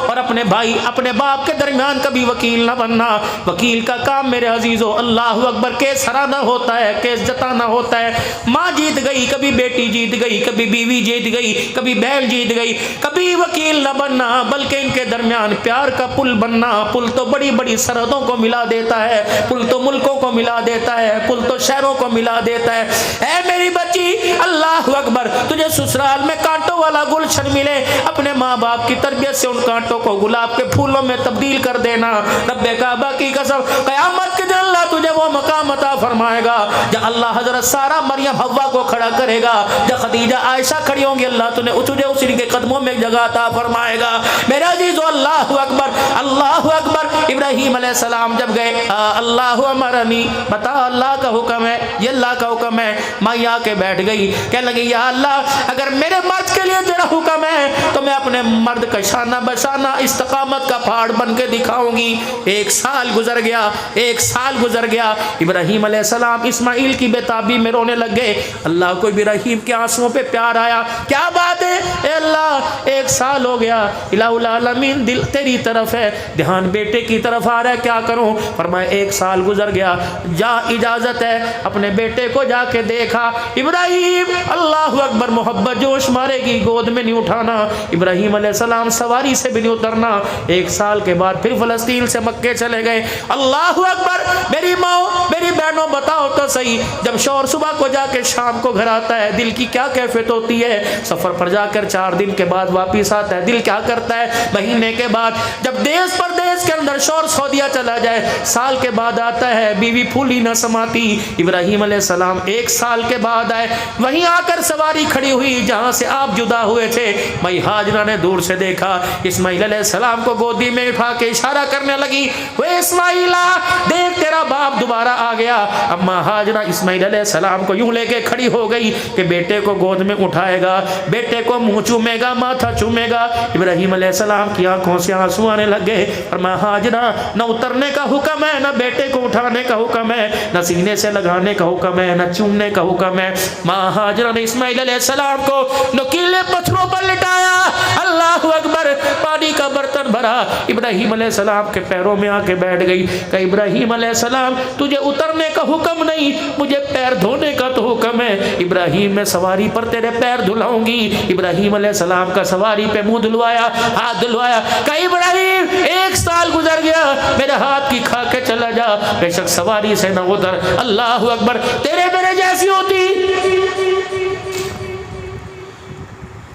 اور اپنے بھائی اپنے باپ کے درمیان کبھی وکیل نہ بننا. وکیل کا کام میرے عزیزو اللہ اکبر کیس ہرانا ہوتا ہے, کیس جتانا ہوتا ہے. ماں جیت گئی, کبھی بیٹی جیت گئی, کبھی بیوی جیت گئی, کبھی بہن جیت گئی. کبھی وکیل نہ بننا بلکہ ان کے درمیان پیار کا پل بننا. پل تو بڑی بڑی سرحدوں کو ملا دیتا ہے, پل تو ملکوں کو ملا دیتا ہے, پل تو شہروں کو ملا دیتا ہے. اے میری بچی اللہ اکبر, تجھے سسرال میں کانٹوں والا گلشن ملے, اپنے ماں باپ کی تربیت سے ان کانٹوں کو گلاب کے پھولوں میں تبدیل کر دینا. رب کعبہ کی قسم قیامت کے دن اللہ تجھے وہ مقام عطا فرمائے گا جب اللہ حضرت سارہ مریم حوا کو کھڑا کرے گا, جب خدیجہ عائشہ کھڑی ہوں گی, اللہ تجھے اسی کے قدموں میں جگہ عطا فرمائے گا. میرے عزیزو اللہ اکبر, اللہ اکبر. ابراہیم علیہ السلام جب گئے, اللہ امرنی, بتا اللہ کا حکم ہے, یہ اللہ کا حکم ہے. ماں آ کے بیٹھ گئی, کہنے لگی یا اللہ اگر میرے مرد کے لیے تیرا حکم ہے تو میں اپنے مرد کا شانہ بشانہ استقامت کا پہاڑ بن کے دکھاؤں گی. 1 سال گزر گیا, 1 سال گزر گیا. ابراہیم علیہ السلام اسماعیل کی بے-تابی میں رونے لگ گئے. اللہ کو ابراہیم کے آنسوؤں پہ پیار آیا. کیا بات ہے اے اللہ, 1 سال ہو گیا, الہ العالمین دل تیری طرف ہے, دھیان بیٹے کی طرف آ رہا ہے, کیا کروں؟ فرمایا 1 سال گزر گیا, جا اجازت ہے, اپنے بیٹے کو جا کے دیکھا. ابراہیم اللہ اکبر, محبت جوش مارے گی, گود میں نہیں اٹھانا. ابراہیم علیہ السلام سواری سے بھی نہیں اترنا. 1 سال کے بعد پھر فلسطین سے مکے چلے گئے. اللہ اکبر. میری ماں میری بہنوں بتاؤ تو صحیح, جب شوہر صبح کو جا کے شام کو گھر آتا ہے دل کی کیا کیفیت ہوتی ہے؟ سفر پر جا کر 4 دن کے بعد واپس آتا ہے, دل کیا کرتا ہے؟ مہینے کے بعد جب دیس پردیس کے اندر شوہر سعودیہ چلا جائے, سال کے بعد آتا ہے, بیوی پھولی نہ سماتی. ابراہیم علیہ السلام 1 سال کے بعد آئے, وہیں آ کر سواری کھڑی ہوئی جہاں سے آپ جدا ہوئے تھے. بھائی ہاجرہ نے دور سے دیکھا, اسماعیل علیہ السلام کو گودی میں اٹھا کے اشارہ کرنے لگی, وہ اسماعیلہ دیکھ تیرا باپ دوبارہ آ گیا. اما ہاجرہ اسماعیل علیہ السلام کو یوں لے کے کھڑی ہو گئی کہ بیٹے کو گود میں اٹھائے گا, بیٹے کو منہ چومے گا, ماتھا چومے گا. ابراہیم علیہ السلام کی آنکھوں سے آنسو آنے لگے. فرمایا ہاجرہ نہ اترنے کا حکم ہے, نہ بیٹے کو اٹھانے کا حکم ہے, نہ سینے سے لگانے کا حکم ہے, نہ چومنے کا حکم ہے. ماں ہاجرہ نے اسماعیل علیہ السلام کو نکیلے پتھروں پر لٹایا. اللہ اکبر. پانی کا برتن بھرا, ابراہیم علیہ السلام کے پیروں میں آ کے بیٹھ گئی. کہ ابراہیم علیہ السلام تجھے اترنے کا حکم نہیں, مجھے پیر دھونے کا تو حکم ہے. ابراہیم میں سواری پر تیرے پیر دھلاؤں گی. ابراہیم علیہ السلام کا سواری پہ منہ دھلوایا, ہاتھ دھلوایا. کہ ابراہیم 1 سال گزر گیا, میرے ہاتھ کی کھا کے چلا جا, بے شک سواری سے نہ اتر. اللہ اکبر. تیرے میرے جیسی ہوتی,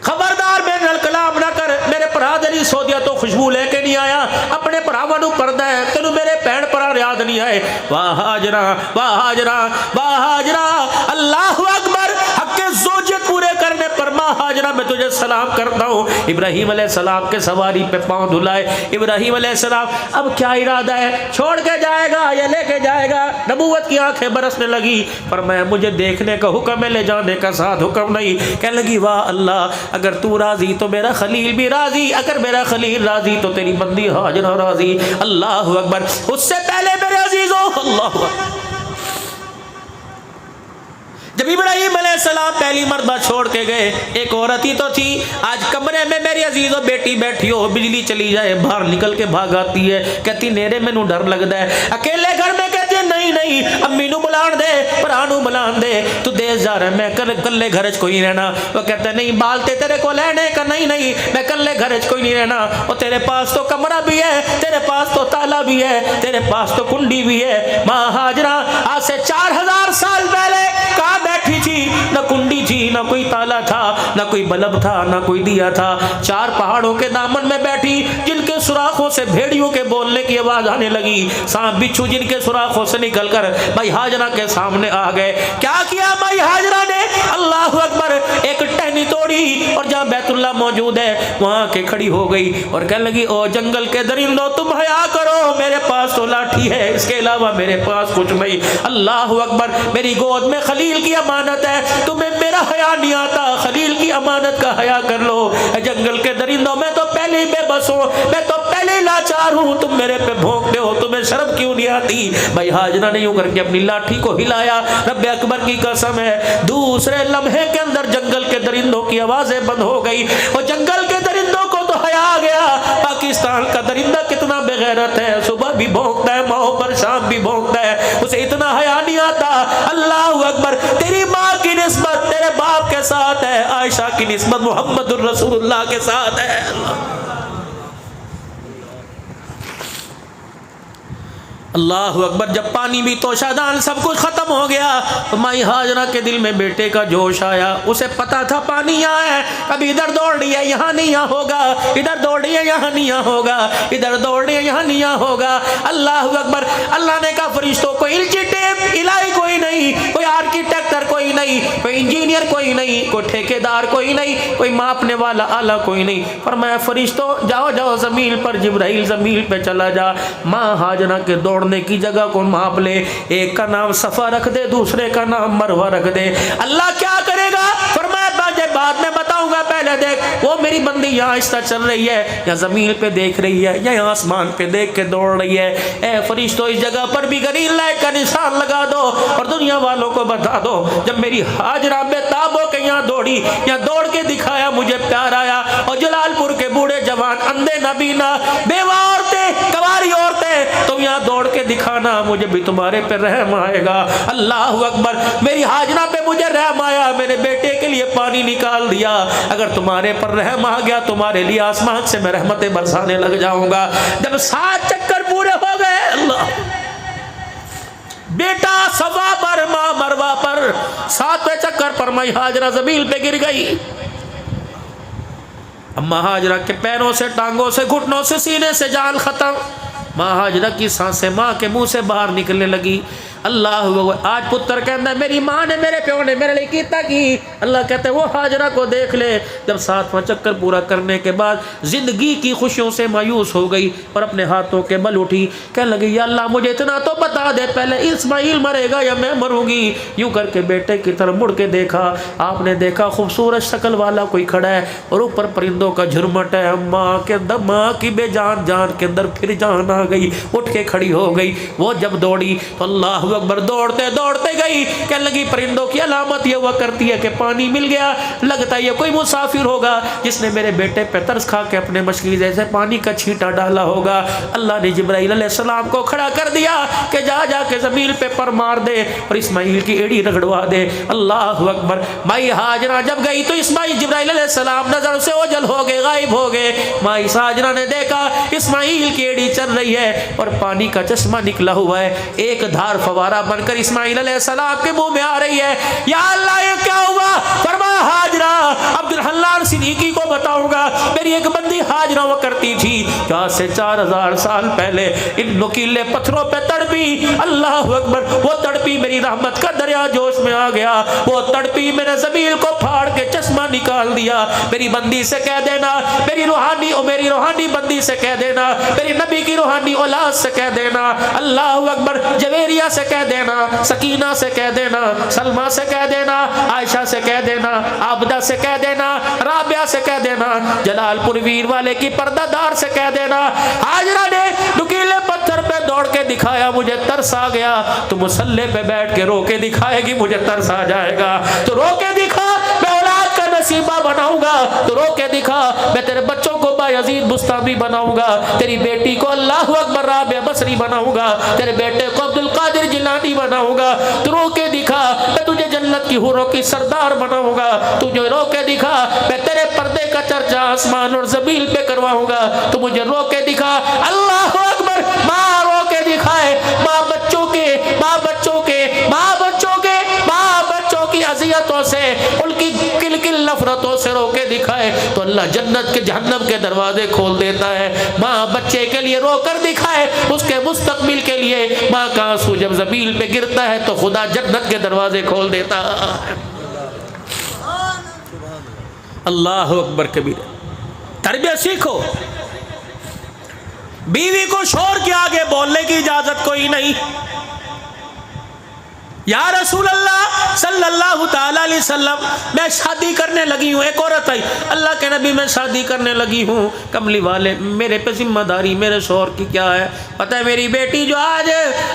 خبردار میرے نال کلام نہ کر. میرے پرا دلی سودیا تو خوشبو لے کے نہیں آیا, اپنے پراواں نوں پردا ہے, تینوں میرے بہن پرا یاد نہیں آئے. واہ ہاجرہ, واہ ہاجرہ, واہ ہاجرہ. اللہ اکبر. حق زوجیت پورے کرنے پر ماں ہاجرہ میں تجھے سلام کرتا ہوں. ابراہیم علیہ السلام کے سواری پہ پاؤں دھلائے. ابراہیم علیہ السلام اب کیا ارادہ ہے, چھوڑ کے جائے گا یا لے کے جائے گا؟ نبوت کی آنکھیں برسنے لگی. فرمایا مجھے دیکھنے کا حکم ہے, لے جانے کا ساتھ حکم نہیں. کہنے لگی واہ اللہ, اگر تو راضی تو میرا خلیل بھی راضی, اگر میرا خلیل راضی تو تیری بندی ہاجرہ راضی. اللہ اکبر. اس سے پہلے میرے عزیزو, اللہ اکبر, جب ابراہیم علیہ السلام پہلی مرتبہ چھوڑ کے گئے, ایک عورت ہی تو تھی. آج کمرے میں میری عزیزو بیٹی بیٹھی ہو, بجلی چلی جائے باہر نکل کے بھاگ آتی ہے, کہتی نیرے میں نو ڈر لگتا ہے. اکیلے گھر میں کہتی ہے نہیں نہیں امی نو بلان دے, پرا نو بلان دے, تو دیس جا رہا ہے, میں کلے گھر چ کوئی رہنا. وہ کہتا ہے نہیں بالتے تیرے کو لینے کا, نہیں نہیں میں کلے گھر چ کوئی نہیں رہنا. اور تیرے پاس تو کمرہ بھی ہے, تیرے پاس تو تالا بھی ہے, تیرے پاس تو کنڈی بھی ہے. ماں ہاجرہ آج سے 4000 سال پہلے کہاں بیٹھی تھی, نہ کنڈی تھی, نہ کوئی تالا تھا, نہ کوئی بلب تھا, نہ کوئی دیا تھا. 4 پہاڑوں کے دامن میں بیٹھی, جن کے سوراخوں سے بھیڑیوں کے بولنے کی آواز آنے لگی. سانپ بچھو جن کے سوراخوں سے نکل کر بھائی ہاجرہ کے سامنے آ گئے. کیا کیا بھائی ہاجرہ نے؟ اللہ اکبر. ایک ٹہنی توڑی اور جہاں بیت اللہ موجود ہے وہاں کے کھڑی ہو گئی اور کہنے لگی او جنگل کے درندوں تم حیا کرو, میرے پاس تو لاٹھی ہے, اس کے علاوہ میرے پاس کچھ نہیں. اللہ اکبر. میری گود میں خلیل کی امانت ہے, تمہیں میرا حیا نہیں آتا, خلیل کی امانت کا حیا کر لو. جنگل کے درندوں میں تو پہلے ہی بے بس ہوں, میں تو پہلے لاچار ہوں, تم میرے پہ بھونکتے ہو, تمہیں شرم کیوں نہیں آتی؟ بھائی ہاجرہ نے یوں کر کے اپنی لاٹھی کو ہلایا. رب اکبر کی قسم ہے, دوسرے لمحے کے اندر جنگل کے درندوں کی آوازیں بند ہو گئی. اور جنگل کے درندوں کو تو حیا آ گیا پاکستان کا درندہ کتنا بے غیرت ہے، صبح بھی بھونکتا ہے، ماؤں پر شام بھی بھونکتا ہے، اسے اتنا حیا نہیں آتا۔ اللہ اکبر، تیری ماں کی نسبت تیرے باپ کے ساتھ ہے، عائشہ کی نسبت محمد الرسول اللہ کے ساتھ ہے۔ اللہ اکبر، جب پانی بھی توشہ دان سب کچھ ختم ہو گیا تو مائی ہاجرہ کے دل میں بیٹے کا جوش آیا۔ اسے پتا تھا پانی یہاں ہے، کبھی ادھر دوڑ رہی ہے یہاں نہیں یہاں ہوگا، ادھر دوڑ رہی ہے یہاں نہیں یہاں ہوگا، ادھر دوڑ رہی ہے یہاں نہیں یہاں ہوگا۔ اللہ اکبر، اللہ نے کہا فرشتوں کو الچی ٹیپ الہی کوئی نہیں، کوئی آرکیٹیکٹر کوئی نہیں، کوئی انجینئر کوئی نہیں، کوئی ٹھیکیدار کوئی نہیں، کوئی ماپنے والا آلہ کوئی نہیں۔ فرمایا فرشتوں جاؤ جاؤ زمین پر، جبرائیل زمین پہ چلا جا، ماں ہاجرہ کے دوڑنے کی جگہ کو ماپ لے، ایک کا نام صفا رکھ دے، دوسرے کا نام مروہ رکھ دے۔ اللہ کیا کرے گا؟ فرمایا بعد میں بتاؤں گا، پہلے دیکھ وہ میری بندی یہاں آہستہ چل رہی ہے یا زمین پہ دیکھ رہی ہے یا یہاں آسمان پہ دیکھ کے دوڑ رہی ہے۔ اے فرشتوں اس جگہ پر بھی گرین لائٹ کا نشان لگا دو اور دنیا والوں کو بتا دو جب میری ہاجرہ بے تاب ہو کے یہاں دوڑی، یہاں دوڑ کے دکھایا، مجھے پیار آیا، اور جلال پور کے بوڑھے جوان اندھے نابینا بیوہ عورتیں کواری عورتیں تم یہاں دوڑ کے دکھانا، مجھے بھی تمہارے پہ رحم آئے گا۔ اللہ اکبر، میری ہاجرہ پہ مجھے رحم آیا، میرے بیٹے کے لیے پانی نکال دیا، اگر تمہارے پر رحم آ گیا تمہارے لیے آسمان سے میں رحمتیں برسانے لگ جاؤں گا۔ جب 7 چکر پورے ہو گئے، اللہ بیٹا صفا پر ماں مروہ پر، 7ویں چکر پر مائی ہاجرہ زمین پہ گر گئی۔ اما ہاجرہ کے پیروں سے، ٹانگوں سے، گھٹنوں سے، سینے سے جان ختم، ماں ہاجرہ کی سانسیں ماں کے منہ سے باہر نکلنے لگی۔ اللہ آج پتر کہتا ہے میری ماں نے میرے پیو نے میرے لیے کیتا کی، اللہ کہتے ہیں وہ ہاجرہ کو دیکھ لے، جب 7واں چکر پورا کرنے کے بعد زندگی کی خوشیوں سے مایوس ہو گئی اور اپنے ہاتھوں کے بل اٹھی، کہنے لگی یا اللہ مجھے اتنا تو بتا دے پہلے اسماعیل مرے گا یا میں مروں گی۔ یوں کر کے بیٹے کی طرف مڑ کے دیکھا، آپ نے دیکھا خوبصورت شکل والا کوئی کھڑا ہے اور اوپر پرندوں کا جھرمٹ ہے۔ ماں کے اندر، ماں کی بے جان جان کے اندر پھر جان آ گئی، اٹھ کے کھڑی ہو گئی۔ وہ جب دوڑی تو اللہ اکبر دوڑتے دوڑتے گئی، کہنے لگی پرندوں کی علامت یہ ہوا کرتی ہے کہ پانی مل گیا، لگتا ہے یہ کوئی مسافر ہوگا جس نے میرے بیٹے پہ ترس کھا کے اپنے مچھلی جیسے پانی کا چھینٹا ڈالا ہوگا۔ اللہ نے جبرائیل علیہ السلام کو کھڑا کر دیا کہ جا جا کے زمین پہ پر مار دے اور اسماعیل کی ایڑی رگڑوا دے۔ اللہ اکبر، مائی ہاجرہ جب گئی تو اسماعیل، جبرائیل علیہ السلام نظر سے اوجھل ہو گئے، غائب ہو گئے۔ مائی ہاجرہ نے دیکھا اسماعیل کی ایڑی چل رہی ہے اور پانی کا چشمہ نکلا ہوا ہے، ایک دھار فوارہ بن کر اسماعیل علیہ السلام کے منہ میں آ رہی ہے۔ یا اللہ یہ کیا ہوا؟ فرمایا ہاجرہ عبد الحلال صدیقی کو بتاؤں گا، میری ایک بندی ہاجرہ وہ کرتی تھی جہاں سے 4000 سال پہلے ان نکیلے پتھروں پہ تڑپی۔ اللہ اکبر، وہ تڑپی میری رحمت کا دریا جوش میں آ گیا، وہ تڑپی میرے زمین کو پھاڑ کے چشمہ نکال دیا۔ میری بندی سے کہہ دینا، میری روحانی بندی سے کہہ دینا، میری نبی کی روحانی اولاد سے کہہ دینا، اللہ اکبر، جویریہ سے کہہ دینا، سکینہ سے کہہ دینا، سلمہ سے کہہ دینا، عائشہ سے کہہ دینا، عابدہ سے کہہ دینا، رابعہ سے کہہ دینا، جلال پور ویر والے کی پردہ دار سے کہہ دینا، ہاجرہ نے نکیلے پتھر پہ دوڑ کے دکھایا، مجھے ترس آ گیا، تو مسلح پہ بیٹھ کے رو کے دکھائے گی، مجھے ترس آ جائے گا، تو رو کے دکھا، میں اولاد کا نصیبہ بناؤں گا، تو رو کے دکھا، میں تیرے بچوں کو بایزید بستامی بناؤں گا، تیری بیٹی کو اللہ اکبر رابعہ بصری بناؤں گا، تیرے بیٹے کو عبد القادر جیلانی بناؤں گا، تو رو کے دکھا، میں تجھے جنت کی حوروں کی سردار بناؤں گا، تجھے رو کے دکھا، میں تیرے پردے کا چرچا آسمان اور زمین پہ کرواؤں گا، تو مجھے رو کے دکھا۔ اللہ اکبر، ماں رو کے دکھائے، ماں بچوں کی اذیتوں سے، ان کی کل کل نفرتوں سے رو کے دکھائے تو اللہ جنت کے جہنم کے دروازے کھول دیتا ہے۔ ماں بچے کے لیے رو کر دکھائے، اس کے مستقبل کے لیے، ماں کا آنسو جب زمین پہ گرتا ہے تو خدا جنت کے دروازے کھول دیتا ہے۔ اللہ اکبر کبیر، تربیت سیکھو۔ بیوی کو شوہر کے آگے بولنے کی اجازت کوئی نہیں۔ یا رسول اللہ صلی اللہ تعالی علیہ وسلم، میں شادی کرنے لگی ہوں۔ ایک عورت آئی، اللہ کے نبی میں شادی کرنے لگی ہوں، کملی والے میرے پہ ذمہ داری میرے شوہر کی کیا ہے؟ پتہ ہے میری بیٹی جو آج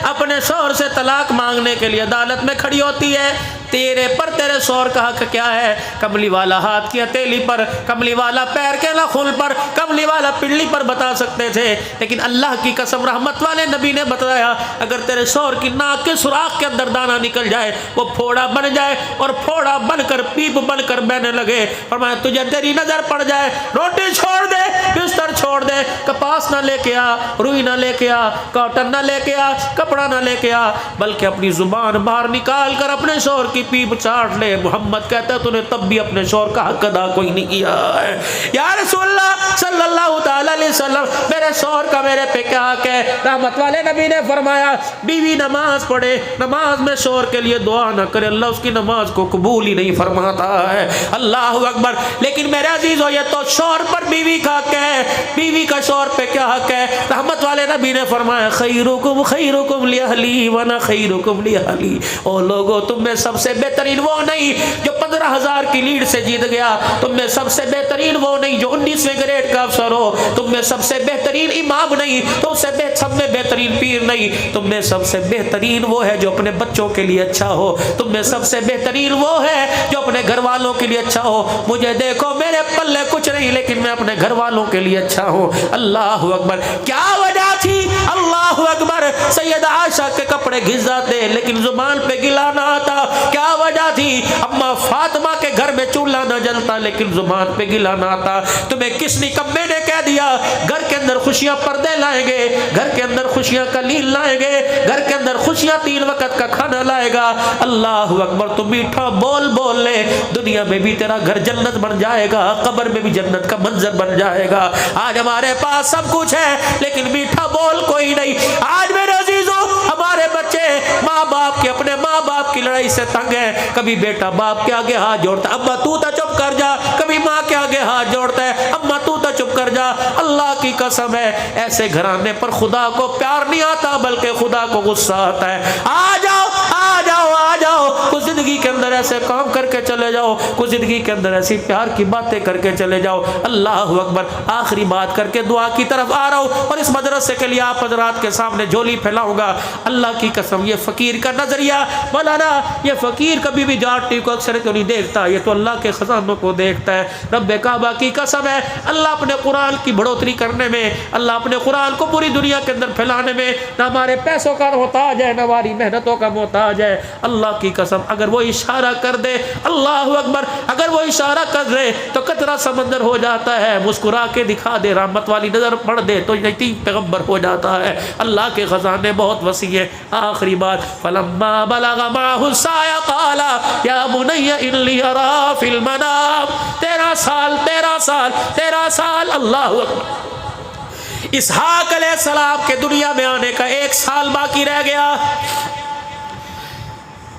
اپنے شوہر سے طلاق مانگنے کے لیے عدالت میں کھڑی ہوتی ہے، تیرے پر تیرے شوہر کا حق کیا ہے؟ کملی والا ہاتھ کی ہتھیلی پر، کملی والا پیر کے ناخن پر، کملی والا پنڈلی پر بتا سکتے تھے، لیکن اللہ کی قسم رحمت والے نبی نے بتایا اگر تیرے شوہر کی ناک کے سوراخ کے اندر دانہ نکل جائے، وہ پھوڑا بن جائے اور پھوڑا بن کر پیپ بن کر بہنے لگے، فرمایا تجھے تیری نظر پڑ جائے روٹی چھوڑ دے، بستر چھوڑ دے، کپاس نہ لے کے آ، روئی نہ لے کے آ، کاٹن نہ لے کے آ، کپڑا نہ لے کے آ، بلکہ اپنی زبان باہر نکال کر اپنے شوہر کی پیپ چاٹ لے۔ محمد کہتا ہے تو نے تب بھی اپنے شوہر کا حق ادا کوئی نہیں کیا ہے۔ یا رسول اللہ صلی اللہ تعالی علیہ وسلم میرے شوہر کا میرے پہ کیا حق ہے؟ رحمت والے نبی نے فرمایا بیوی نماز پڑھے، نماز میں شوہر کے لیے دعا نہ کرے، اللہ اس کی نماز کو قبول ہی نہیں فرماتا ہے۔ اللہ اکبر۔ لیکن میرے عزیزو یہ تو شوہر پر بیوی کا حق ہے، بیوی کا شوہر پہ کیا حق ہے؟ رحمت والے نبی نے فرمایا خیرکم خیرکم لاہلی وانا خیرکم لاہلی۔ او لوگو تم میں سب سے بہترین وہ نہیں جو 15,000 کی لیڈ سے جیت گیا، تم میں سب سے بہترین وہ نہیں جو 19ویں گریڈ کا افسر ہو، تم میں سب سے بہترین امام نہیں، تم سے سب میں بہترین پیر نہیں، تم میں سب سے بہترین وہ ہے جو اپنے بچوں کے لیے اچھا ہو، تم میں سب سے بہترین وہ ہے جو اپنے گھر والوں کے لیے اچھا ہو۔ مجھے دیکھو میرے پلے کچھ نہیں لیکن میں اپنے گھر والوں کے لیے اچھا ہوں۔ اللہ اکبر۔ کیا وجہ تھی؟ اللہ اکبر۔ سیدہ عائشہ کے کپڑے گھس جاتے لیکن زبان پہ گلا نہ آتا، کیا وجہ تھی؟ اما فاطمہ کے گھر میں چولہا نہ جلتا لیکن زبان پہ گلا نہ آتا۔ تمہیں کس نکمے نے کہہ دیا گھر کے اندر خوشیاں پردے لائیں گے، گھر کے اندر خوشیاں کلیل لائیں گے، گھر کے اندر خوشیاں 3 وقت کا کھانا لائے گا؟ اللہ اکبر۔ تو میٹھا بول بول لے، دنیا میں بھی تیرا گھر جنت بن جائے گا، قبر میں بھی جنت کا منظر بن جائے گا۔ آج ہمارے پاس سب کچھ ہے لیکن میٹھا بول کوئی نہیں۔ آج میرے عزیزو ہمارے بچے ماں باپ کے اپنے ماں باپ کی لڑائی سے تنگ ہے، کبھی بیٹا باپ کے آگے ہاتھ جوڑتا ہے ابا تو تا چپ کر جا، کبھی ماں کے آگے ہاتھ جوڑتا ہے اما تو تا چپ کر جا۔ اللہ کی قسم ہے ایسے گھرانے پر خدا کو پیار نہیں آتا بلکہ خدا کو غصہ آتا ہے۔ آ جاؤ آ جاؤ آ جاؤ، کچھ زندگی کے اندر ایسے کام کر کے چلے جاؤ، کچھ زندگی کے اندر ایسی پیار کی باتیں کر کے چلے جاؤ۔ اللہ اکبر۔ آخری بات کر کے دعا کی طرف آ رہا ہوں اور اس مدرسے کے لیے آپ حضرات کے سامنے جھولی پھیلاؤں گا۔ اللہ کی قسم یہ فقیر کا نظریہ، مولانا یہ فقیر کبھی بھی جاٹی کو اکثر تو نہیں دیکھتا، یہ تو اللہ کے خزانوں کو دیکھتا ہے۔ رب کعبہ کی قسم ہے اللہ اپنے قرآن کی بڑھوتری کرنے میں، اللہ اپنے قرآن کو پوری دنیا کے اندر پھیلانے میں نہ ہمارے پیسوں کا محتاج ہے نہ ہماری محنتوں کا محتاج ہے۔ اللہ کی قسم اگر وہ اشارہ کر دے، اللہ اکبر، اگر وہ اشارہ کر دے تو قطرہ سمندر ہو جاتا ہے، مسکرا کے دکھا دے، رحمت والی نظر پڑ دے تو یتیم پیغمبر ہو جاتا ہے۔ اللہ کے خزانے بہت وسیع ہیں۔ آخری بات فلما بلغ معه السعي قال يا بني اني ارى في المنام۔ 13 سال 13 سال 13 سال، اللہ اکبر۔ اسحاق علیہ السلام کے دنیا میں آنے کا 1 سال باقی رہ گیا۔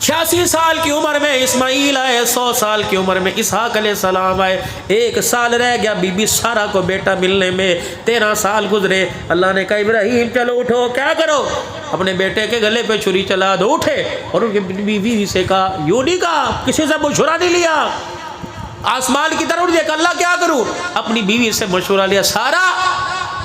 86 سال کی عمر میں اسماعیل آئے، 100 سال کی عمر میں اسحاق علیہ السلام آئے، 1 سال رہ گیا بی بی سارہ کو بیٹا ملنے میں، 13 سال گزرے۔ اللہ نے کہا ابراہیم چلو اٹھو، کیا کرو؟ اپنے بیٹے کے گلے پہ چھری چلا دو۔ اٹھے اور ان کی بیوی سے کہا، یوں نہیں کہا، کسی سے مشورہ نہیں لیا، آسمان کی طرف دیکھا اللہ کیا کروں؟ اپنی بیوی سے مشورہ لیا۔ سارہ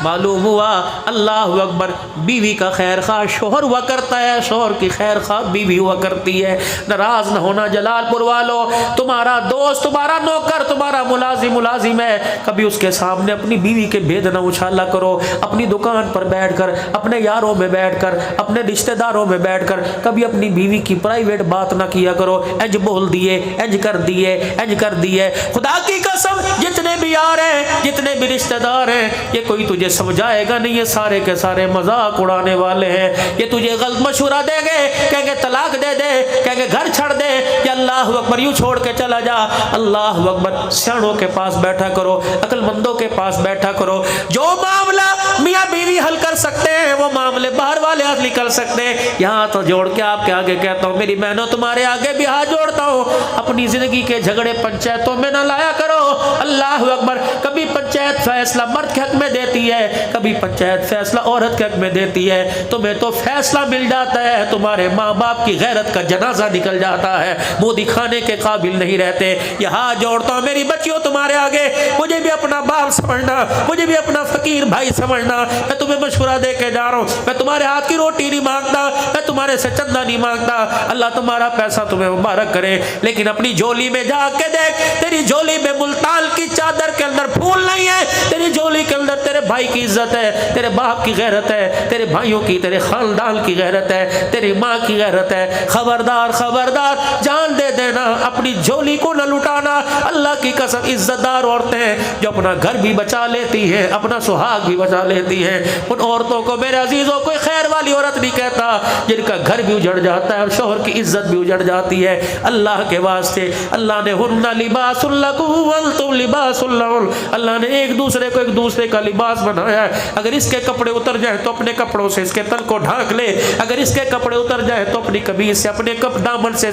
معلوم ہوا اللہ اکبر بیوی کا خیر خواہ شوہر ہوا کرتا ہے، شوہر کی خیر خواہ بیوی ہوا کرتی ہے۔ ناراض نہ ہونا جلال پور والو، تمہارا دوست تمہارا نوکر تمہارا ملازم ہے، کبھی اس کے سامنے اپنی بیوی کے بھید نہ اچھالا کرو۔ اپنی دکان پر بیٹھ کر، اپنے یاروں میں بیٹھ کر، اپنے رشتہ داروں میں بیٹھ کر کبھی اپنی بیوی کی پرائیویٹ بات نہ کیا کرو، انج بول دیے، انج کر دیے، انج کر دیے۔ خدا کی قسم جتنے بھی یار ہیں، جتنے بھی رشتہ دار ہیں، یہ کوئی تجھے سمجھائے گا نہیں، یہ سارے کے سارے مذاق اڑانے والے ہیں۔ یہ تجھے غلط مشورہ دیں گے، کہیں گے طلاق دے دے، کہیں گے گھر چھڑ دے، کہ اللہ اکبر یوں چھوڑ کے چلا جا۔ اللہ اکبر، سیاڑوں کے پاس بیٹھا کرو، عقل مندوں کے پاس بیٹھا کرو۔ جو معاملہ میاں بیوی حل کر سکتے ہیں وہ معاملے باہر والے حل نہیں کر سکتے۔ یہاں تو جوڑ کے آپ کے آگے کہتا ہوں، میری بہنوں تمہارے آگے بھی ہاتھ جوڑتا ہوں، اپنی زندگی کے جھگڑے پنچایتوں میں نہ لایا کرو۔ اللہ اکبر، کبھی پنچایت فیصلہ مرد کے حق میں دیتی ہے، کبھی پنچایت فیصلہ عورت کے حق میں دیتی ہے۔ تمہیں تو فیصلہ مل جاتا ہے، تمہارے ماں باپ کی غیرت کا جنازہ نکل جاتا ہے، منہ دکھانے کے قابل نہیں رہتے۔ یہاں جوڑتا ہوں میری بچیوں تمہارے آگے، مجھے بھی اپنا باپ سمجھنا، مجھے بھی اپنا فقیر بھائی سمجھنا۔ سمجھنا، میں تمہیں مشورہ دے کے جا رہا ہوں، میں تمہارے ہاتھ کی روٹی نہیں مانگتا، میں تمہارے سے چندہ نہیں مانگتا، اللہ تمہارا پیسہ تمہیں مبارک کرے، لیکن اپنی جھولی میں جا کے دیکھ، تیری جھولی میں ملتان کی چادر کے اندر پھول نہیں ہے، تیری جھولی کے اندر تیرے بھائی کی عزت ہے، تیرے باپ کی غیرت ہے، تیرے بھائیوں کی، تیرے خاندان کی غیرت ہے، تیری ماں کی غیرت ہے۔ خبردار خبردار، جان دے دینا، اپنی جھولی کو نہ لٹانا۔ اللہ کی قسم، عزت دار عورتیں ہیں جو اپنا گھر بھی بچا لیتی ہیں، اپنا سہاگ بھی بچا لیتی ہیں، ان عورتوں کو میرے عزیزوں کوئی خیر والی عورت نہیں کہتا جن کا گھر بھی اجڑ جاتا ہے اور شوہر کی عزت بھی اجڑ جاتی ہے۔ اللہ کے واسطے اللہ نے ہن لباس لکم وانتم لباس لہن، اللہ نے ایک دوسرے کو ایک دوسرے کا لباس بنایا ہے۔ اگر اس کے کپڑے اتر جائیں تو اپنے کپڑوں سے اس کے تن کو ڈھانک لے، اگر اس کے کپڑے اتر جائیں تو اپنی قمیص سے، اپنے دامن سے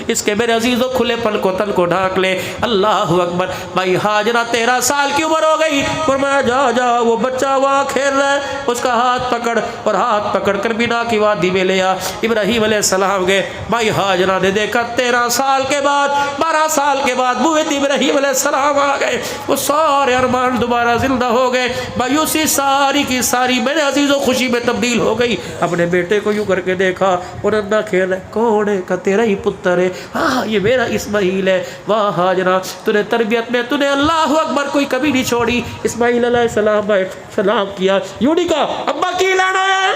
اس کے میرے عزیزوں کھلے پن کو، تن کو ڈھانک لے۔ اللہ اکبر۔ بھائی ہاجرہ 13 سال کی عمر ہو گئی، فرمایا جا جا، وہ بچہ وہاں کھیل رہا ہے، اس کا ہاتھ پکڑ، اور ہاتھ پکڑ کر بنا کی وادی میں لے آ۔ ابراہیم علیہ السلام گئے، بھائی ہاجرہ نے دیکھا 13 سال کے بعد، 12 سال کے بعد بوت ابراہیم علیہ السلام آ گئے، وہ سارے ارمان دوبارہ زندہ ہو گئے۔ بھائی اسی ساری کی ساری میرے عزیزوں خوشی میں تبدیل ہو گئی۔ اپنے بیٹے کو یوں کر کے دیکھا، وہ ننھا کھیل ہے، کون ہے؟ کہ تیرا ہی پتر ہے، ہاں یہ میرا اسماعیل ہے۔ واہ ہاجرہ، تو نے تربیت میں تو نے اللہ اکبر کوئی کبھی نہیں چھوڑی۔ اسماعیل علیہ السلام بھائی سلام کیا، یوں نہیں کہا ابا کی لانا ہے،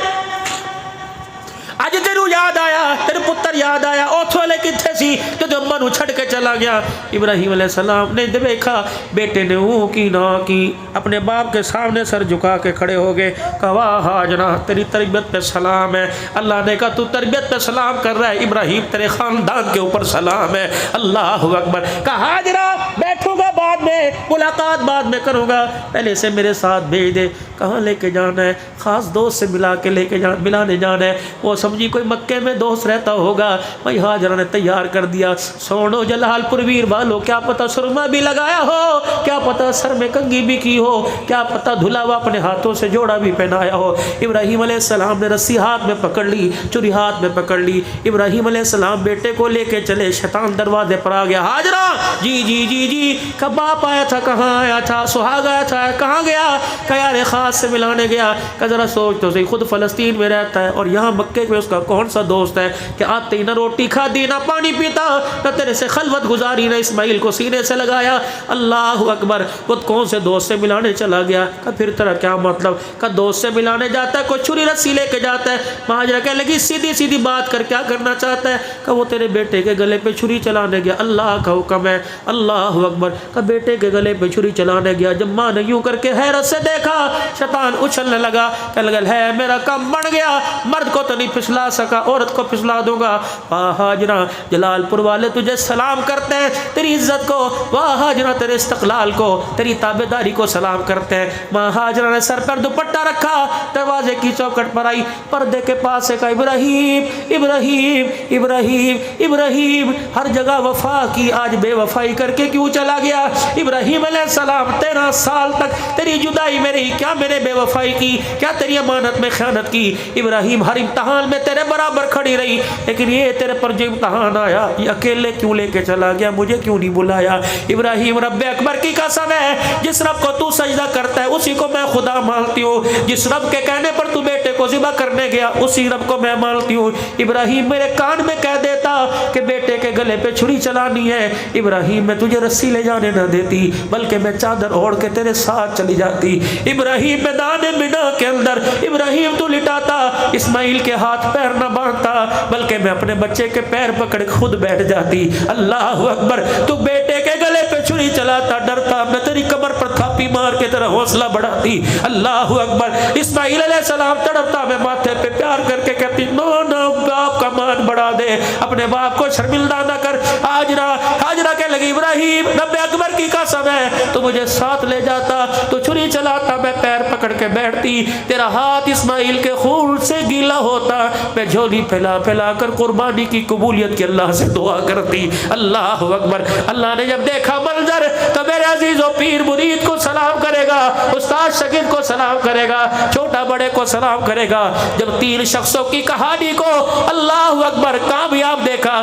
اج تینوں یاد آیا، تیرے پتر یاد آیا، اوتھے لے کتھے سی جو اما نو چھڑ کے چلا گیا۔ ابراہیم علیہ السلام نے دیکھا بیٹے نے او کی نہ کی، اپنے باپ کے سامنے سر جھکا کے کھڑے ہو گئے، کہا واہ ہاجرہ تیری تربیت پہ سلام ہے۔ اللہ نے کہا تو تربیت پہ سلام کر رہا ہے، ابراہیم تیرے خاندان کے اوپر سلام ہے۔ اللہ اکبر۔ کہا ہاجرہ بیٹھوں گا بعد میں، ملاقات بعد میں کروں گا، پہلے سے میرے ساتھ بھیج دے۔ کہاں لے کے جانا ہے؟ خاص دوست سے ملانے جانا ہے۔ وہ سمجھی کوئی مکے میں دوست رہتا ہوگا۔ بھائی ہاجرہ نے تیار کر دیا، سونو جلال پور ویر والو، کیا پتہ سرما بھی لگایا ہو، کیا پتہ سر میں کنگھی بھی کی ہو، کیا پتہ دھلا ہوا اپنے ہاتھوں سے جوڑا بھی پہنایا ہو۔ ابراہیم علیہ السلام نے رسی ہاتھ میں پکڑ لی، چوری ہاتھ میں پکڑ لی۔ ابراہیم علیہ السلام بیٹے کو لے کے چلے، شیطان دروازے پر آ گیا، ہاجرہ جی جی جی جی، کب باپ آیا تھا، کہاں آیا تھا، سہاگ آیا تھا، کہاں گیا؟ کہ یار خاص سے ملانے گیا۔ کہ ذرا سوچ تو صحیح، خود فلسطین میں رہتا ہے اور یہاں مکے میں اس کا کون سا دوست ہے کہ آتے ہی نہ روٹی کھادی، نہ پانی پیتا، نہ تیرے سے خلوت گزاری، نہ اسماعیل کو سینے سے لگایا۔ اللہ اکبر۔ وہ کون سے دوست سے ملانے چلا گیا؟ کہ پھر تیرا کیا مطلب؟ کہ دوست سے ملانے جاتا ہے، کوئی چھری رسی لے کے جاتا ہے۔ مہاجرہ کہنے لگی سیدھی سیدھی بات کر، کیا کرنا چاہتا ہے؟ کہ وہ تیرے بیٹے کے گلے پہ چھری چلانے گیا، اللہ کا حکم ہے۔ اللہ اکبر۔ کہ بیٹے کے گلے پہ چھری چلانے گیا، جب ماں نے یوں کر کے حیرت سے دیکھا، شیطان اچھلنے لگا، کہنے لگا ہے میرا کام بن گیا، مرد کو تو نہیں پھسلا سکا، عورت کو پھسلا دوں گا۔ واہ ہاجرہ، جلال پور والے تجھے سلام کرتے ہیں، تیری عزت کو، واہ ہاجرہ تیرے استقلال کو، تیری تابعداری کو سلام کرتے ہیں۔ ماں ہاجرہ نے سر پر دوپٹہ رکھا، دروازے کی چوکھٹ پر آئی، پردے کے پاس سے کہا ابراہیم ابراہیم ابراہیم ابراہیم، ہر جگہ وفا کی، آج بے وفائی کر کے کیوں چلا گیا؟ ابراہیم علیہ السلام 13 سال تک تیری جدائی میں رہی، کیا میں نے بے وفائی کی؟ کیا تیری امانت میں خیانت کی؟ ابراہیم ہر امتحان میں تیرے برابر کھڑی رہی، لیکن یہ تیرے پر جو امتحان آیا، یہ اکیلے کیوں لے کے چلا گیا؟ مجھے کیوں نہیں بلایا؟ ابراہیم رب اکبر کی قسم ہے، جس رب کو تو سجدہ کرتا ہے اسی کو میں خدا مانتی ہوں، جس رب کے کہنے پر تو بیٹے کو ذبح کرنے گیا اسی رب کو میں مانتی ہوں۔ ابراہیم میرے کان میں کہہ دیتا کہ بیٹے کے گلے پہ چھری چلانی ہے، ابراہیم میں تجھے رسی لے جانے نہ دیتی، بلکہ میں چادر اوڑھ کے تیرے ساتھ چلی جاتی۔ ابراہیم میدان بنا کے اندر ابراہیم تو لٹاتا، اسماعیل کے ہاتھ پیر نہ باندھتا، بلکہ میں اپنے بچے کے پیر پکڑ خود بیٹھ جاتی۔ اللہ اکبر۔ تو بیٹے کے گلے پہ چھری چلاتا، ڈرتا، میں تیری کمر پر تھاپی مار کے تیرا حوصلہ بڑھاتی۔ اللہ اکبر۔ اسماعیل علیہ السلام تڑپتا، میں ماتھے پہ پیار کر کے کہتی نو نو، باپ کا مان بڑھا دے، اپنے باپ کو شرمندہ نہ کر۔ ہاجرہ کہنے لگی ابراہیم رب اکبر کی قسم ہے، تو مجھے ساتھ لے جاتا، تو چھری چلاتا، میں پیر پکڑ کے بیٹھتی، تیرا ہاتھ اسماعیل کے خون سے گیلا ہوتا، میں جھولی پھیلا پھیلا کر قربانی کی قبولیت کی اللہ سے دعا کرتی۔ اللہ اکبر۔ اللہ نے جب دیکھا منظر تو میرے عزیزوں پیر مرید کو سلام کرے گا، استاد شاگرد کو سلام کرے گا، چھوٹا بڑے کو سلام کرے گا۔ جب 3 شخصوں کی کہانی کو اللہ اکبر کامیاب دیکھا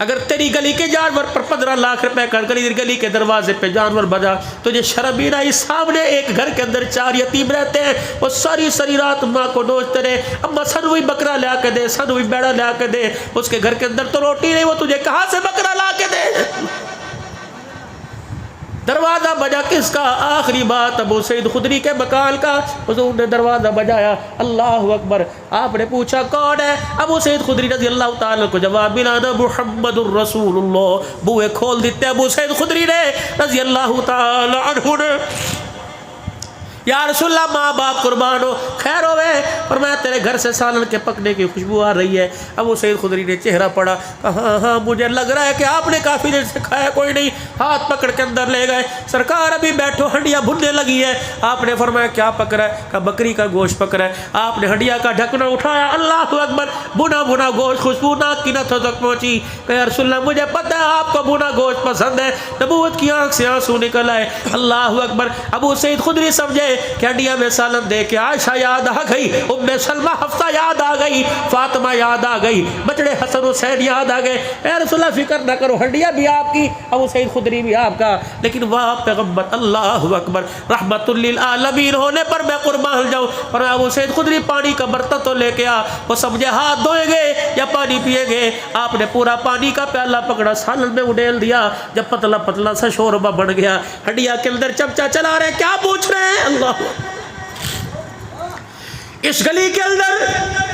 اگر تیری گلی کے جانور پر 15 لاکھ روپے کا گلی کے دروازے پہ جانور بجا، تجھے شرم بھی نہیں؟ سامنے ایک گھر کے اندر 4 یتیم رہتے ہیں، وہ ساری رات ماں کو نوچتے رہے، اما سنوی بکرا لا کے دے، سنوی بیڑا لا کے دے، اس کے گھر کے اندر تو روٹی نہیں، وہ تجھے کہاں سے بکرا لا کے دے؟ دروازہ بجا کس کا؟ آخری بات ابو سعید خدری کے مکان کا۔ حضور نے دروازہ بجایا، اللہ اکبر۔ آپ نے پوچھا کون ہے؟ ابو سعید خدری رضی اللہ تعالیٰ کو جواب ملا نا محمد الرسول اللہ۔ بوئے کھول دیتے ابو سعید خدری نے رضی اللہ تعالیٰ عنہ نے۔ یا رسول اللہ ماں باپ قربان ہو، خیر ہوئے، اور میں تیرے گھر سے سالن کے پکنے کی خوشبو آ رہی ہے۔ ابو سعید خدری نے چہرہ پڑا، ہاں مجھے لگ رہا ہے کہ آپ نے کافی دیر سے کھایا کوئی نہیں۔ ہاتھ پکڑ کے اندر لے گئے، سرکار ابھی بیٹھو، ہنڈیا بھننے لگی ہے۔ آپ نے فرمایا کیا پک رہا ہے؟ کہا بکری کا گوشت پک رہا ہے۔ آپ نے ہنڈیا کا ڈھکنا اٹھایا، اللہ اکبر، بنا بنا گوشت، خوشبو ناک کی نتھوں تک پہنچی۔ کہ یا رسول اللہ مجھے پتہ ہے آپ کو بنا گوشت پسند ہے۔ نبوت کی آنکھ سے آنسو نکل آئے، اللہ اکبر۔ ابو سعید خدری سمجھے کہ ہنڈیا میں سالن دے کے عائشہ یاد آ گئی، ام سلمہ حفصہ یاد آ گئی، فاطمہ یاد آ گئی، بچڑے حسن حسین یاد آ گئے۔ اے رسول اللہ فکر نہ کرو، ہنڈیا بھی آپ کی، ابو سعید خدری بھی آپ کا، لیکن وہاں پیغمبر اللہ اکبر رحمت للعالمین ہونے پر میں قربان جاؤں۔ اور ابو سعید خدری پانی کا برتن تو لے کے آ، وہ سمجھے ہاتھ دھوئیں گے یا پانی پیئیں گے۔ آپ نے پورا پانی کا پیالہ پکڑا، سالن میں اڈیل دیا، جب پتلا پتلا سا شوربہ بن گیا، ہنڈیا کے اندر چمچہ چلا رہے، کیا پوچھ رہے ہیں؟ اللہ اس گلی کے اندر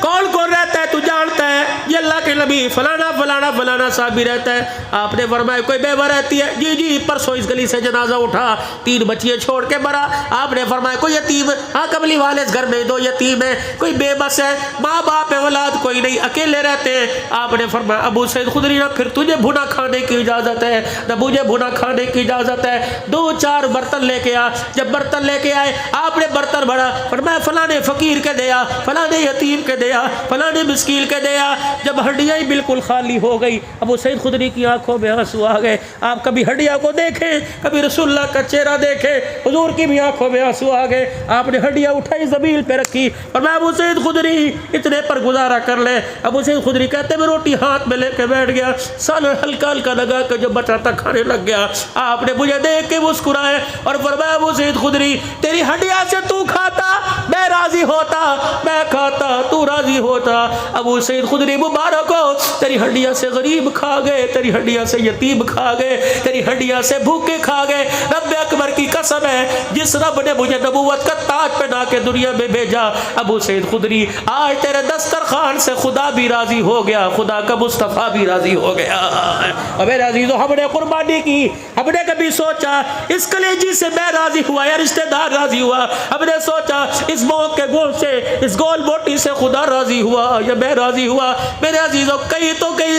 کون کون رہتا ہے تو جانتا ہے؟ یہ اللہ کے نبی فلانا فلانا فلانا صاحب بھی رہتا ہے۔ آپ نے فرمایا کوئی بیوہ رہتی ہے؟ جی پرسوں اس گلی سے جنازہ اٹھا، 3 بچیاں چھوڑ کے مرا۔ آپ نے فرمایا کوئی یتیم؟ ہاں کملی والے اس گھر میں 2 یتیم ہیں، کوئی بے بس ہے، ماں باپ اولاد کوئی نہیں، اکیلے رہتے ہیں۔ آپ نے فرمایا ابو سعید خدری نہ پھر تجھے بھنا کھانے کی اجازت ہے، نہ مجھے بھنا کھانے کی اجازت ہے، 2-4 برتن لے کے آ۔ جب برتن لے کے آئے، آپ نے برتن بھرا، فرمایا فلانے فقیر کے دیا، فلانے یتیم کے دیا، فلانے مسکین کے دیا۔ جب ہڈیاں بالکل خالی ہو گئی، ابو سعید خدری کی آنکھوں میں آنسو آ گئے۔ آپ کبھی ہڈیا کو دیکھیں، کبھی رسول اللہ کا چہرہ دیکھیں، حضور کی بھی آنکھوں میں آنسو آ گئے۔ آپ نے ہڈیا اٹھائی، زمین پہ رکھی، اور میں ابو سعید خدری اتنے پر گزارا کر لے۔ ابو سعید خدری کہتے میں روٹی ہاتھ میں لے کے بیٹھ گیا، سالن ہلکا ہلکا لگا کہ جو بچا تھا کھانے لگ گیا۔ آپ نے مجھے دیکھ کے مسکرائے اور فرمایا ابو سعید خدری تیری ہڈیا سے تو کھاتا میں راضی ہوتا، میں کھاتا تو راضی ہوتا۔ ابو سعید خدری مبارک ہو، تیری ہڈیا سے غریب کھا گئے، تیری ہڈیا سے یتیم کھا گئے، تیری ہڈیا سے بھوکے کھا گئے۔ رب اکبر کی قسم ہے، جس رب نے مجھے نبوت کا تاج پہنا کے دنیا میں بھیجا، ابو سعید خدری آج تیرے دسترخوان سے خدا بھی راضی ہو گیا، خدا کا مصطفیٰ بھی راضی ہو گیا۔ اور میرے عزیزو ہم نے قربانی کی، ہم نے کبھی سوچا اس کلیجی سے میں راضی ہوا یا رشتہ دار راضی ہوا؟ ہم نے سوچا اس موت کے گوشت سے، اس گول بوٹی سے خدا راضی ہوا یا میں راضی ہوا؟ میرے عزیزو کہیں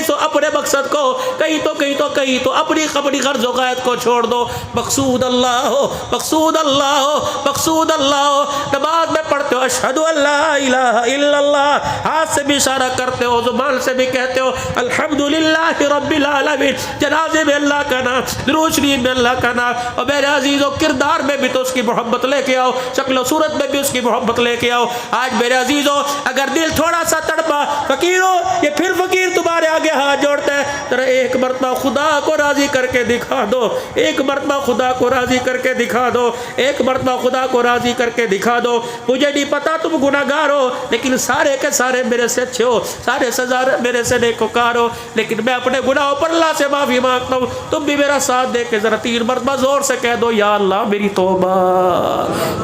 تو اپنے مقصد کو، کہیں تو اپنی غرض و غایت کو چھوڑ دو۔ مقصود اللہ ہو، مقصود اللہ ہو، مقصود اللہ ہو۔ نماز میں پڑھتے ہو اشہد ان لا الہ الا اللہ، ہاتھ سے بھی اشارہ کرتے ہو، زبان سے بھی کہتے ہو الحمدللہ رب العالمین، جنازے میں اللہ کا نام، درود شریف میں اللہ کا نام۔ اور میرے عزیزو کردار میں بھی تو اس کی محبت لے کے آؤ، شکل و صورت میں بھی اس کی محبت لے کے آؤ۔ آج میرے عزیزو اگر دل تھوڑا سا تڑپا، فقیرو یہ پھر فقیر تمہارے آگے ہاتھ جوڑتا ہے، ذرا ایک مرتبہ خدا کو راضی کر کے دکھا دو، ایک مرتبہ خدا کو راضی کر کے دکھا دو، ایک مرتبہ خدا کو راضی کر کے دکھا دو۔ مجھے نہیں پتا تم گناہگار ہو، لیکن سارے کے سارے میرے سے اچھے ہو، سارے سزا میرے سے نیکوکار ہو، لیکن میں اپنے گناہوں پر اللہ سے معافی مانگتا ہوں۔ تم بھی میرا ساتھ دے کے ذرا 3 مرتبہ زور سے کہہ دو یا اللہ میری توبہ،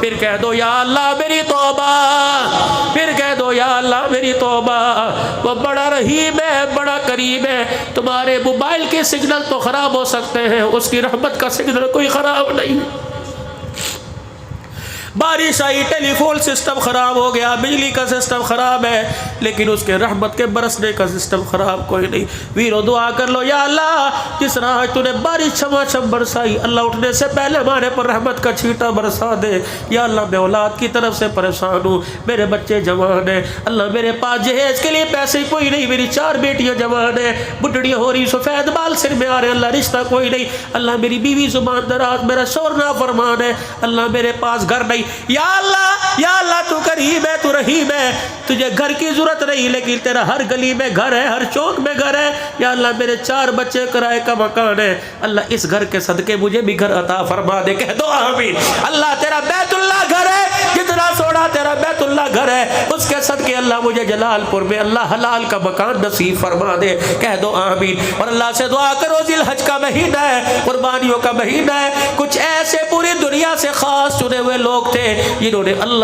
پھر کہہ دو یا اللہ میری توبہ، پھر کہہ دو یا اللہ میری توبہ۔ وہ بڑا رحیم ہے، بڑا کریم ہے۔ تمہارے موبائل کے سگنل تو خراب ہو سکتے ہیں، اس کی رحمت کا سگنل کوئی خراب نہیں۔ بارش آئی، ٹیلی فون سسٹم خراب ہو گیا، بجلی کا سسٹم خراب ہے، لیکن اس کے رحمت کے برسنے کا سسٹم خراب کوئی نہیں۔ ویرو دعا کر لو یا اللہ جس طرح تو نے بارش چھما برسائی، اللہ اٹھنے سے پہلے ہمارے پر رحمت کا چھینٹا برسا دے۔ یا اللہ میں اولاد کی طرف سے پریشان ہوں، میرے بچے جوان ہیں، اللہ میرے پاس جہیز کے لیے پیسے کوئی نہیں، میری 4 بیٹیاں جوان ہیں، بڈڑیاں ہو رہی، سفید بال سر میں آ رہے، اللہ رشتہ کوئی نہیں، اللہ میری بیوی زبان دراز، میرا شوہر نافرمان ہے، اللہ میرے پاس گھر نہیں۔ یا اللہ یا اللہ تو قریب ہے، تو رحیم ہے، تجھے گھر کی ضرورت نہیں لیکن تیرا ہر گلی میں گھر ہے، ہر چوک میں گھر ہے. یا اللہ میرے 4 بچے کرائے کا مکان ہے، اللہ اس گھر کے صدقے مجھے بھی گھر عطا فرما دے. کہہ دو آمین. اللہ تیرا بیت اللہ گھر ہے، جتنا سوڑا تیرا بیت اللہ گھر ہے، اس کے صدقے اللہ مجھے جلال پور میں اللہ حلال کا مکان نصیب فرما دے. کہہ دو آمین. اور اللہ سے دعا کرو، ذی الحج کا مہینہ ہے، قربانیوں کا مہینہ ہے، کچھ ایسے پوری دنیا سے خاص چنے ہوئے لوگ تھے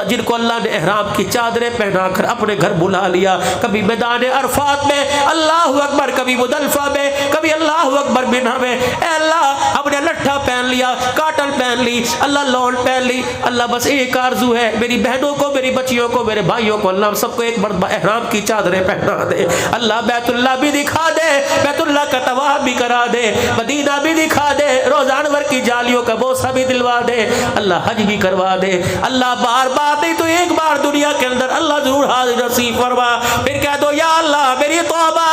جن کو اللہ نے احرام کی چادریں پہنا کر اپنے گھر بلا لیا. کبھی میدان عرفات میں اللہ اکبر، کبھی مزدلفہ میں، کبھی اللہ اکبر منہ میں. اے اللہ ہم نے لٹھا پہن لیا، کاٹن پہن لی، اللہ لون پہن لی. اللہ بس ایک آرزو ہے، میری بہنوں کو، میری بچیوں کو، میرے بھائیوں کو، اللہ سب کو ایک مرتبہ احرام کی چادریں پہنا دے. اللہ بیت اللہ بھی دکھا دے، بیت اللہ کا طواف بھی کرا دے، مدینہ بھی دکھا دے، روزہ انور کی جالیوں کا بوسہ بھی دلوا دے، اللہ حج بھی کروا دے. اللہ بار بار نہیں تو ایک بار دنیا کے اندر اللہ ضرور حاضر نصیب فرما. پھر کہہ دو یا اللہ میری توبہ.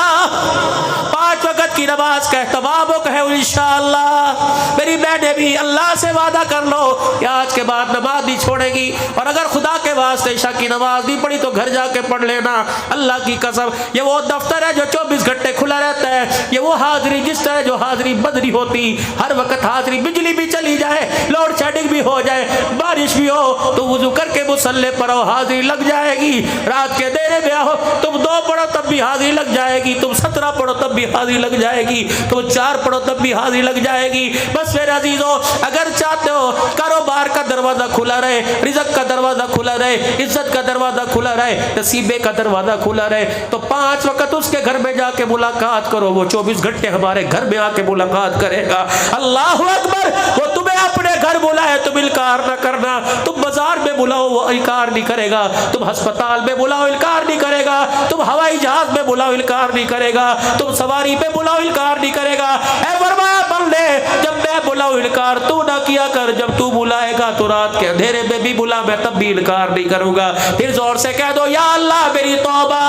5 وقت کی نماز کا اہتمام ہو، کہے انشاءاللہ. میری بہنیں بھی اللہ سے وعدہ کر لو کہ آج کے بعد نماز نہیں چھوڑے گی، اور اگر خدا کے واسطے عشاء کی نماز نہیں پڑھی تو گھر جا کے پڑھ لینا. اللہ کی قسم یہ وہ دفتر ہے جو 24 گھنٹے کھلا رہتا ہے. یہ وہ حاضری جس طرح جو حاضری بدری ہوتی، ہر وقت حاضری، بجلی بھی چلی جائے، لوڈ شیڈنگ بھی ہو جائے، بارش بھی ہو تو وضو کر کے مصلی پر آؤ، حاضری لگ جائے گی. رات کے دیرے میں آؤ، تم 2 پڑھو تب بھی حاضری لگ جائے گی، تم 17 پڑھو تب بھی حاضری لگ جائے گی، تم 4 پڑھو تب بھی حاضری لگ جائے گی. بس میرے عزیزو اگر چاہتے ہو کاروبار کا دروازہ کھلا رہے، رزق کا دروازہ کھلا رہے، عزت کا دروازہ کھلا رہے، نصیبے کا دروازہ کھلا رہے، تو 5 وقت اس کے گھر میں جا کے ملاقات کرو. وہ 24 گھنٹے ہمارے گھر میں آ کے ملاقات کرے گا. اللہ اکبر. وہ تمہیں اپنے گھر بلائے تم انکار نہ کرنا. تم بازار میں بلاؤ وہ انکار نہیں کرے گا، تم ہسپتال میں بلاؤ انکار نہیں کرے گا، تم ہوائی جہاز میں بلاؤ انکار نہیں کرے گا، تم سواری پہ بلاؤ انکار نہیں کرے گا. اے فرمایا بندے جب میں بلاؤ انکار تو نہ کیا کر، جب تو بلائے گا تو رات کے اندھیرے میں بھی بلا، میں تب بھی انکار نہیں کروں گا. پھر زور سے کہہ دو یا اللہ میری توبہ.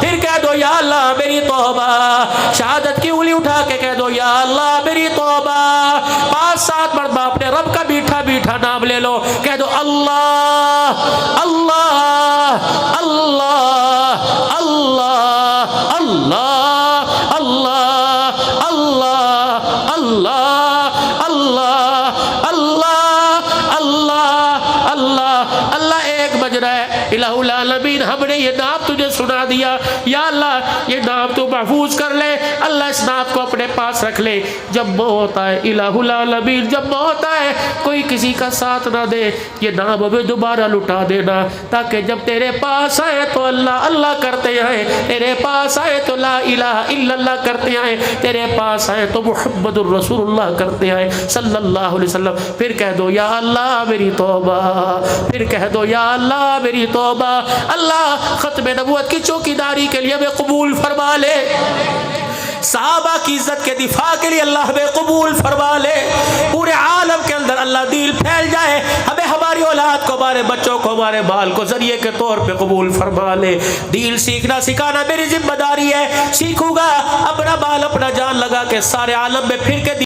پھر کہہ دو یا اللہ میری توبہ. شہادت کی انگلی اٹھا کے کہہ دو یا اللہ میری توبہ. 5-7 مرتبہ اپنے رب کا میٹھا میٹھا نام لے لو. کہہ دو اللہ اللہ اللہ اللہ اللہ اللہ اللہ اللہ اللہ اللہ اللہ اللہ اللہ. ایک بج رہا ہے. الہ العالمین ہم نے یہ نام تجھے سنا دیا، یا اللہ یہ نام تو محفوظ کر لے. اللہ اس نام کو اپنے پاس رکھ لے. جب موت آئے الہ العالمین، جب موت آئے کوئی کسی کا ساتھ نہ دے، یہ نام ہمیں دوبارہ لٹا دینا، تاکہ جب تیرے پاس آئے تو اللہ اللہ کرتے آئے، تیرے پاس آئے تو لا الہ الا اللہ کرتے آئے، تیرے پاس آئے تو محمد الرسول اللہ کرتے آئے صلی اللہ علیہ وسلم. پھر کہہ دو یا اللہ میری توبہ. پھر کہہ دو یا اللہ میری توبہ. اللہ ختم نبوت کی چوکیداری کے لیے ہمیں قبول فرما لے، صحابہ کی عزت کے دفاع کے لیے اللہ ہمیں قبول فرما لے. پورے عالم کے اندر اللہ دین پھیل جائے، ہمیں ہماری اولاد کو، ہمارے بچوں کو، ہمارے بال کو ذریعے کے طور پہ قبول فرما لے. دین سیکھنا سکھانا میری ذمہ داری ہے. سیکھوں گا، اپنا بال اپنا جان لگا کے سارے عالم میں پھر کے